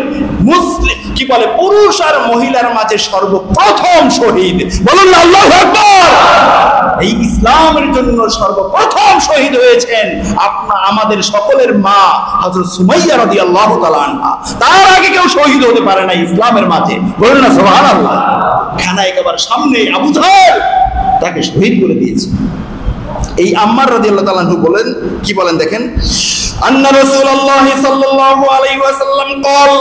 মুসলিম কি বলে পুরুষ আর মহিলার মাঝে সর্বপ্রথম শহীদ, বলুন না আল্লাহু আকবার। এই ইসলামের জন্য সর্বপ্রথম শহীদ হয়েছেন আমাদের সকলের মা হযরত সুমাইয়া রাদিয়াল্লাহু তাআলা আনহা। তার আগে কেউ শহীদ হতে পারে না ইসলামের মাঝে, বলুন না সুবহানাল্লাহ। খানা একেবারে সামনে আবু জাহেল তাকে শহীদ করে দিয়েছে। এই আম্মার রাদিয়াল্লাহু তাআলা আনহু বলেন, কি বলেন দেখেন, আন্না রাসূলুল্লাহ সাল্লাল্লাহু আলাইহি ওয়াসাল্লাম قال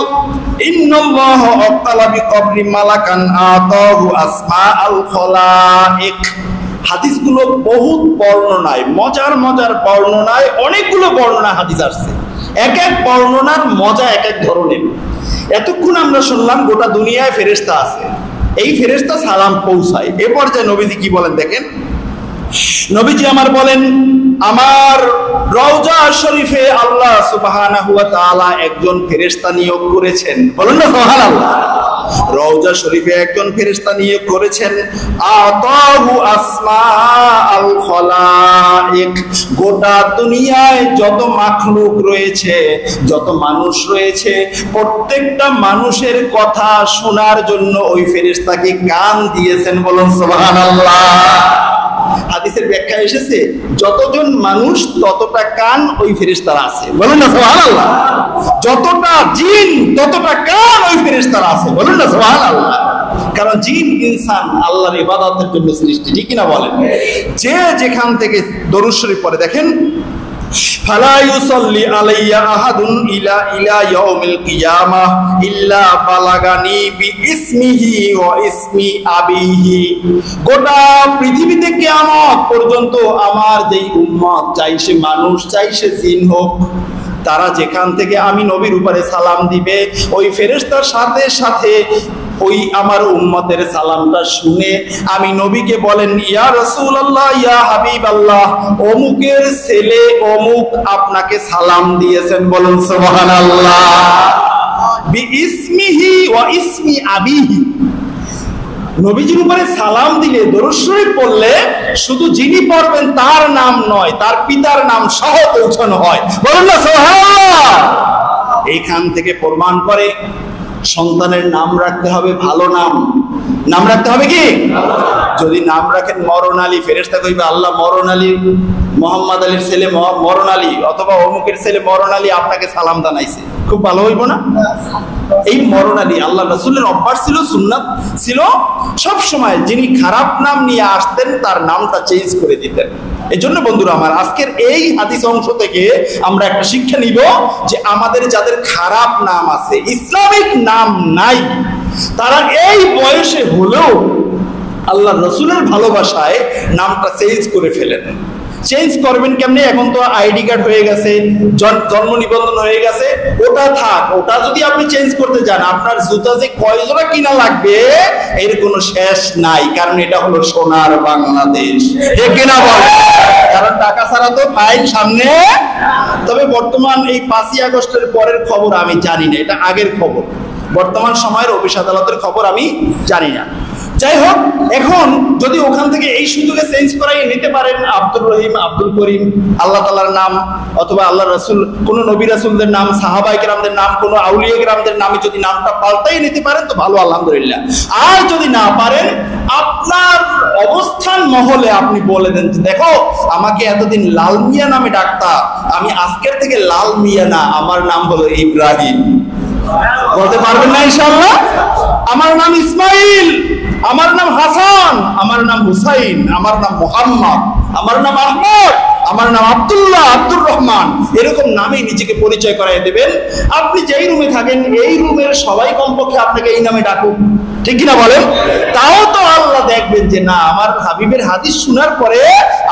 ইন্নাল্লাহ আতালা বিকবরি মালাকান আতাহু আসমাআল খলাইক। হাদিসগুলো বহুত বর্ণনায়, মজার মজার বর্ণনায়, অনেকগুলো বর্ণনা হাদিস আসছে। এক এক বর্ণনার মজা এক এক ধরনের। এতক্ষণ আমরা শুনলাম গোটা দুনিয়ায় ফেরেশতা আছে, এই ফেরেশতা সালাম পৌঁছায়। এ পর্যায়ে নবীজি কি বলেন দেখেন। নবীজি আমার বলেন, আমার রওজা শরীফে আল্লাহ সুবহানাহু ওয়া তাআলা একজন ফেরেশতা নিয়োগ করেছেন। বলুন না সুবহানাল্লাহ। রওজা শরীফে একজন ফেরেশতা নিয়োগ করেছেন। আতাহু আসমাআল খলাইক। গোটা দুনিয়ায় যত মাখলুক রয়েছে, যত মানুষ রয়েছে, প্রত্যেকটা মানুষের কথা শোনার জন্য ওই ফেরেশতাকে কান দিয়েছেন। বলুন সুবহানাল্লাহ। হাদিসের ব্যাখ্যা এসেছে, যতজন মানুষ ততটা কান ওই ফেরেশতার আছে। বলুন না সুবহানাল্লাহ। যতটা জিন ততটা কান ওই ফেরেশতার আছে। বলুন না সুবহানাল্লাহ। কারণ জিন ইনসান আল্লাহর ইবাদতের জন্য সৃষ্টি, ঠিক না বলেন? যে যেখান থেকে দরুদ শরীফ পড়ে দেখেন, ফালা ইউসাল্লি আলাইয়া আহাদুন ইলা ইয়াউমিল কিয়ামাহ ইল্লা বালাগানি বিইসমিহি ওয়া ইসমি আবিহি। গোটা পৃথিবীতে কিয়ামত পর্যন্ত আমার যেই উম্মত, চাই সে মানুষ চাই সে জিন হোক, তারা যেখান থেকে আমি নবীর উপরে সালাম দিবে, ওই ফেরেশতার সাথে সাথে ওই আমার উম্মতের সালামটা শুনে আমি নবীকে বলেন, ইয়া রাসূলুল্লাহ, ইয়া হাবিবাল্লাহ, অমুকের ছেলে অমুক আপনাকে সালাম দিয়েছেন। বলুন সুবহানাল্লাহ। বিইসমিহি ওয়া ইসমি আবিহি। নবীজির উপরে সালাম দিলে, দরুদ শরীফ পড়লে শুধু যিনি পড়বেন তার নাম নয়, তার পিতার নাম সহ পৌঁছানো হয়। বলুন না সুবহানাল্লাহ। এইখান থেকে প্রমাণ করে সন্তানের নাম রাখতে হবে ভালো নাম। নাম রাখতে হবে কি? যদি নাম রাখেন মরণ আলী, ফেরেশতা কইবে আল্লাহ মরণ আলী, মোহাম্মদ আলীর ছেলে মরণ আলী অথবা অমুকের ছেলে মরণ আলী আপনাকে সালাম জানাইছে, খুব ভালো হইব না? এই মরণ আলী আল্লাহ রাসূলের অভ্যাস ছিল, সুন্নাত ছিল, সব সময় যিনি খারাপ নাম নিয়ে আসতেন তার নামটা চেঞ্জ করে দিতেন। এই জন্য বন্ধুরা আমার, আজকের এই হাদিস অংশ থেকে আমরা একটা শিক্ষা নিব যে আমাদের যাদের খারাপ নাম আছে, ইসলামিক নাম নাই, তারা এই বয়সে হলেও আল্লাহ রাসূলের ভালোবাসায় নামটা চেঞ্জ করে ফেলেন। চেঞ্জ করবেন কেমনে? এখন তো আইডি কার্ড হয়ে গেছে, জন্ম নিবন্ধন হয়ে গেছে, ওটা থাক। ওটা যদি আপনি চেঞ্জ করতে যান, আপনার জুতা যে কয় জোড়া কিনা লাগবে এর কোনো শেষ নাই, কারণ এটা হলো সোনার বাংলাদেশ, ঠিক কিনা বলেন? কারণ টাকা ছাড়া তো ফাইল সামনে। তবে বর্তমান এই 5ই আগস্টের পরের খবর আমি জানি না, এটা আগের খবর। বর্তমান সময়ের অফিস আদালতের খবর আমি জানি না। যাই হোক, এখন যদি ওখান থেকে এই সুযোগে চেঞ্জ করাই নিতে পারেন, আব্দুর রহিম, আব্দুল করিম, আল্লাহ তাআলার নাম অথবা আল্লাহ রাসূল, কোন নবী রাসূলদের নাম, সাহাবায়ে কেরামদের নাম, কোন আউলিয়া কেরামদের নামে যদি নামটা পাল্টাই নিতে পারেন তো ভালো, আলহামদুলিল্লাহ। আর যদি না পারেন, আপনার অবস্থান মহলে আপনি বলে দেন, দেখো আমাকে এতদিন লাল মিয়া নামে ডাকতা, আমি আজকের থেকে লাল মিয়া না, আমার নাম হলো ইব্রাহিম। বলতে পারবেন না ইনশাআল্লাহ? আমার নাম ইসমাইল, আমার নাম হাসান, আমার নাম হুসাইন, আমার নাম মুহাম্মদ, আমার নাম আহমদ, আমার নাম আব্দুল্লাহ, আব্দুর রহমান, এরকম নামে নিজেকে পরিচয় করাই দেবেন। আপনি যেই রুমে থাকেন এই রুমের সবাই কমপক্ষে আপনাকে এই নামে ডাকুক, ঠিক কিনা বলেন? তাও তো আল্লাহ দেখবেন যে না, আমার হাবিবের হাদিস শোনার পরে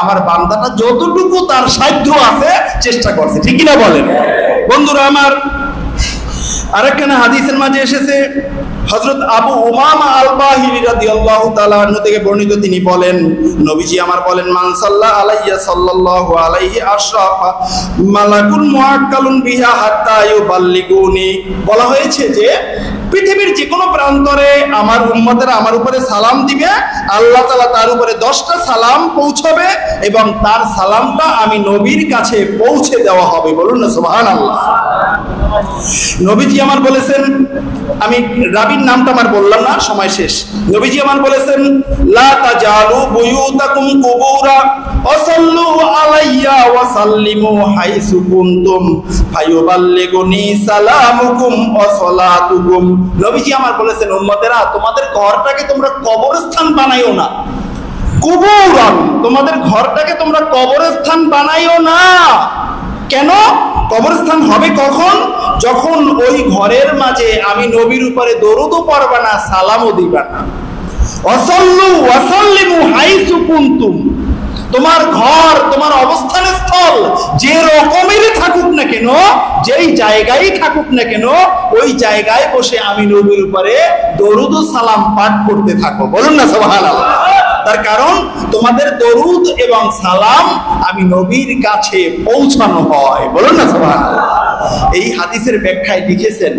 আমার বান্দাটা যতটুকু তার সাধ্য আছে চেষ্টা করছে, ঠিক কিনা বলেন? বন্ধুরা আমার, আরেকখানে হাদিসের মাঝে এসেছে, হযরত আবু উমামা আল-বাহিলি রাদিয়াল্লাহু তাআলা আনহু থেকে বর্ণিত, তিনি বলেন, নবীজি আমার বলেন, মান সাল্লা আলাইয়া সাল্লাল্লাহু আলাইহি আশরাফা মালাকুল মুআক্কালুন বিহা হাত্তা ইউবাল্লিগুনি। বলা হয়েছে যে পৃথিবীর যে কোনো প্রান্তরে আমার উম্মতেরা আমার উপরে সালাম দিবে, আল্লাহ তাআলা তার উপরে 10টা সালাম পৌঁছাবে এবং তার সালামটা আমি নবীর কাছে পৌঁছে দেওয়া হবে। বলুন না সুবহানাল্লাহ। নবীজি আমার বলেছেন, আমি রাবির নামটা আমার বললাম না, সময় শেষ। নবীজি আমার বলেছেন, লা তাজালু বুয়ুতাকুম কুবুরা ওয়াসাল্লু আলাইয়া ওয়া সাল্লিমু হাইসু কুনতুম ফায়ুবাল্লিগুনি সালামুকুম ওয়া সালাতুকুম। নবীজি আমার বলেছেন, উম্মতেরা তোমাদের ঘরটাকে তোমরা কবরস্থান বানাইও না, কুবুরান, তোমাদের ঘরটাকে তোমরা কবরস্থান বানাইও না। কেন? কবরস্থান হবে কখন? যখন ওই ঘরের মাঝে আমি নবীর উপরে দরুদও পড়বা না, সালামও দিবা না। ওয়াসাল্লু ওয়াসাল্লিমু হাইসু কুনতুম, তোমার ঘর, তোমার অবস্থান স্থল যে রকমেরই থাকুক না কেন, যেই জায়গায় থাকুক না কেন, ওই জায়গায় বসে আমি নবীর উপরে দরুদ ও সালাম পাঠ করতে থাকো। বলুন না সুবহানাল্লাহ। তার কারণ তোমাদের দরুদ এবং সালাম আমি নবীর কাছে পৌঁছানো হয়। বলুন না সুবহানাল্লাহ। এই হাদিসের ব্যাখ্যায় লিখেছেন,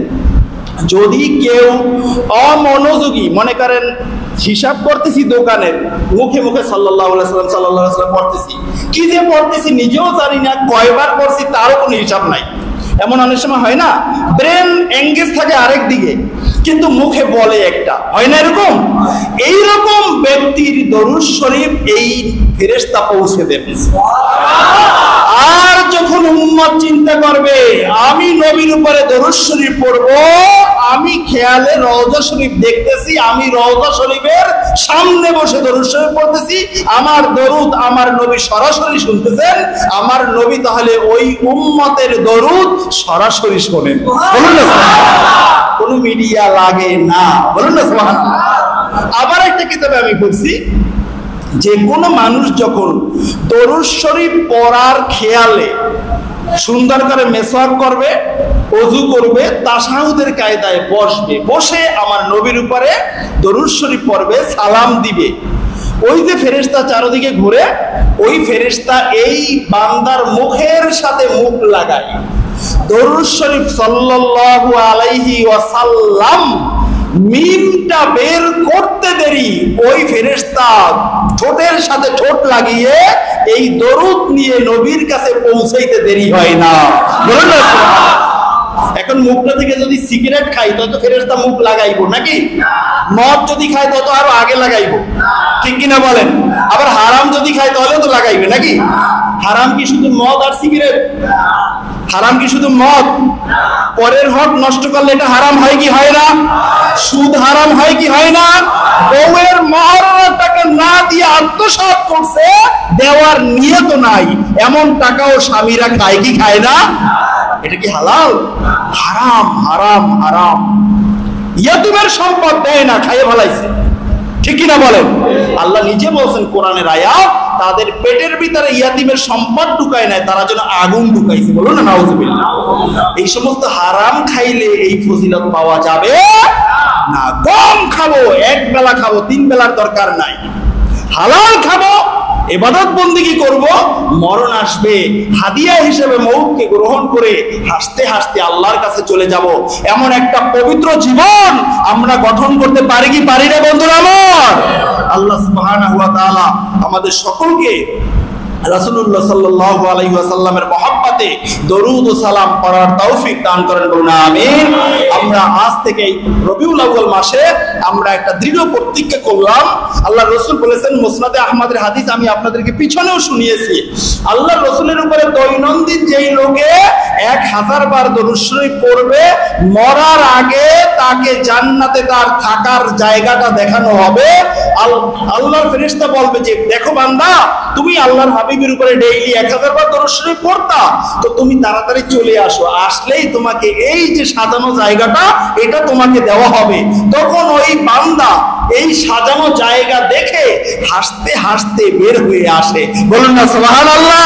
যদি কেউ অমনোযোগী, মনে করেন হিসাব করতেছি দোকানের, মুখে মুখে সাল্লাল্লাহু আলাইহি ওয়াসাল্লাম সাল্লাল্লাহু আলাইহি ওয়াসাল্লাম পড়তেছি, কি যে পড়তেছি নিজেও জানি না, কয়বার পড়ছি তারও কোনো হিসাব নাই। এমন অনেক সময় হয় না, ব্রেন এঙ্গেজ থাকে আরেক দিকে কিন্তু মুখে বলে একটা, হয় না এরকম? এইরকম ব্যক্তির দরুদ শরীফ এই ফেরেশতা পৌঁছে দেবে। আর যখন উম্মত চিন্তা করবে আমি নবীর উপরে দরুদ শরীফ পড়ব, আমি খেয়ালে রওজা শরীফ দেখতেছি, আমি রওজা শরীফের সামনে বসে দরুদ শরীফ পড়তেছি, আমার দরুদ আমার নবী সরাসরি শুনতেছেন, আমার নবী তাহলে ওই উম্মতের দরুদ সরাসরি শোনেন। বলুন না সুবহানাল্লাহ। কোনো মিডিয়া লাগে না। বলুন না সুবহানাল্লাহ। আবার একটা কিতাবে আমি বলছি, যে কোনো মানুষ যখন দরুদ শরীফ পড়ার খেয়ালে সুন্দর করে মেসওয়াক করবে, ওযু করবে, তাশাহুদের কায়দায় বসবে, বসে আমার নবীর উপরে দরুদ শরীফ পড়বে, সালাম দিবে, ওই যে ফেরেশতা চারদিকে ঘুরে, ওই ফেরেশতা এই বান্দার মুখের সাথে মুখ লাগায় দরুদ শরীফ সাল্লাল্লাহু আলাইহি ওয়াসাল্লাম মিমটা বের করতে দেরি, ওই ফেরেশতা ঠোঁটের সাথে ঠোঁট লাগিয়ে এই দরুদ নিয়ে নবীর কাছে পৌঁছাইতে দেরি হয় না। বলুন না সুবহানাল্লাহ। এখন মুখটা থেকে যদি সিগারেট খাই তত ফেরেশতা মুখ লাগাইবো নাকি? মদ যদি খাই তত আরো আগে লাগাইবো, ঠিক কিনা বলেন? আবার হারাম যদি খাই তাহলেও তো লাগাইবে নাকি? হারাম কি শুধু মদ আর সিগারেট? হারাম কি শুধু মদ? পরের হক নষ্ট করলে এটা হারাম হয় কি হয় না? সুদ হারাম হয় কি হয় না? বউয়ের মহরের টাকা না দিয়ে আত্মসাৎ করছে, দেওয়ার নিয়ত নাই, এমন টাকাও স্বামীরা খায় কি খায় না? এটা কি হালাল? হারাম, হারাম, হারাম। ইয়াতীমের সম্পদ দেয় না, খাইয়ে ফেলাইছে, ঠিক কিনা বলেন? আল্লাহ নিজে বলছেন কোরআনের আয়াত, তাদের পেটের ভিতরে ইয়াতীমের সম্পদ ঢুকায় নাই, তারা যেন আগুন ঢুকাইছে। বলুন না নাউযুবিল্লাহ। এই সমস্ত হারাম খাইলে এই ফজিলত পাওয়া যাবে না। কম খাবো, এক বেলা খাবো, তিন বেলার দরকার নাই। হালাল খাবো, ইবাদত বন্দেগী করব, মরণ আসবে, হাদিয়া হিসেবে মউতকে গ্রহণ করে হাসতে হাসতে আল্লাহর কাছে চলে যাব। এমন একটা পবিত্র জীবন আমরা গঠন করতে পারি কি পারি না বন্ধুরা আমার? আল্লাহ সুবহানাহু ওয়া তাআলা আমাদের সকলকে রাসূলুল্লাহ সাল্লাল্লাহু আলাইহি ওয়াসাল্লামের মহব্বতে দরুদ ও সালাম পড়ার তৌফিক দান করেন, বলুন আমিন। আমরা আজ থেকে রবিউল আউয়াল মাসে আমরা একটা দৃঢ় প্রতিজ্ঞা করলাম। আল্লাহ রাসূল বলেছেন, মুসনাদে আহমদের হাদিস আমি আপনাদেরকে পিছনেও শুনিয়েছি, আল্লাহ রাসূলের উপরে দৈনন্দিন যেই লোকে 1000 বার দরুদ শরীফ পড়বে, মরার আগে তাকে জান্নাতে তার থাকার জায়গাটা দেখানো হবে। আল্লাহর ফেরেশতা বলবে যে, দেখো বান্দা, তুমি আল্লাহর হাবিবের উপরে ডেইলি 1000 বার দরুদ শরীফ পড়তা, তো তুমি তাড়াতাড়ি চলে আসো, আসলেই তোমাকে এই যে সাজানো জায়গাটা এটা তোমাকে দেওয়া হবে। তখন ওই বান্দা এই সাজানো জায়গা দেখে হাসতে হাসতে বের হয়ে আসে। বলুন না সুবহানাল্লাহ।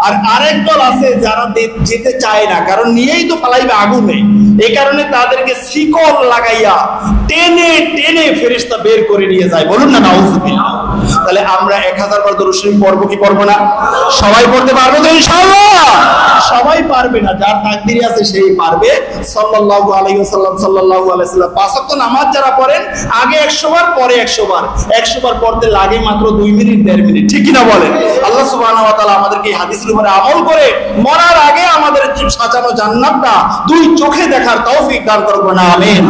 আর আরেক দল আছে যারা যেতে চায় না, কারণ নিয়েই তো ফালাইবে আগুনে, এই কারণে তাদেরকে শিকল লাগাইয়া টেনে টেনে ফেরেশতা বের করে নিয়ে যায়। বলুন না নাউযুবিল্লাহ। তাহলে আমরা 1000 বার দরুদ শরীফ পড়বো কি পড়বো না? সবাই পড়তে পারবো তো ইনশাআল্লাহ? সবাই পারবে না, যার তাকদীরে আছে সেই পারবে। সাল্লাল্লাহু আলাইহি ওয়াসাল্লাম সাল্লাল্লাহু আলাইহি ওয়াসাল্লাম 5 ওয়াক্ত নামাজ যারা পড়েন, আগে 100 বার, পরে 100 বার। 100 বার পড়তে লাগে মাত্র 2 মিনিট 1.5 মিনিট, ঠিক কি না বলেন? আল্লাহ সুবহানাহু ওয়া তাআলা আমাদেরকে এই হাদিসের উপরে আমল করে মরার আগে আমাদের সাজানো জান্নাতটা 2 চোখে দেখার তৌফিক দান করুন, আমিন।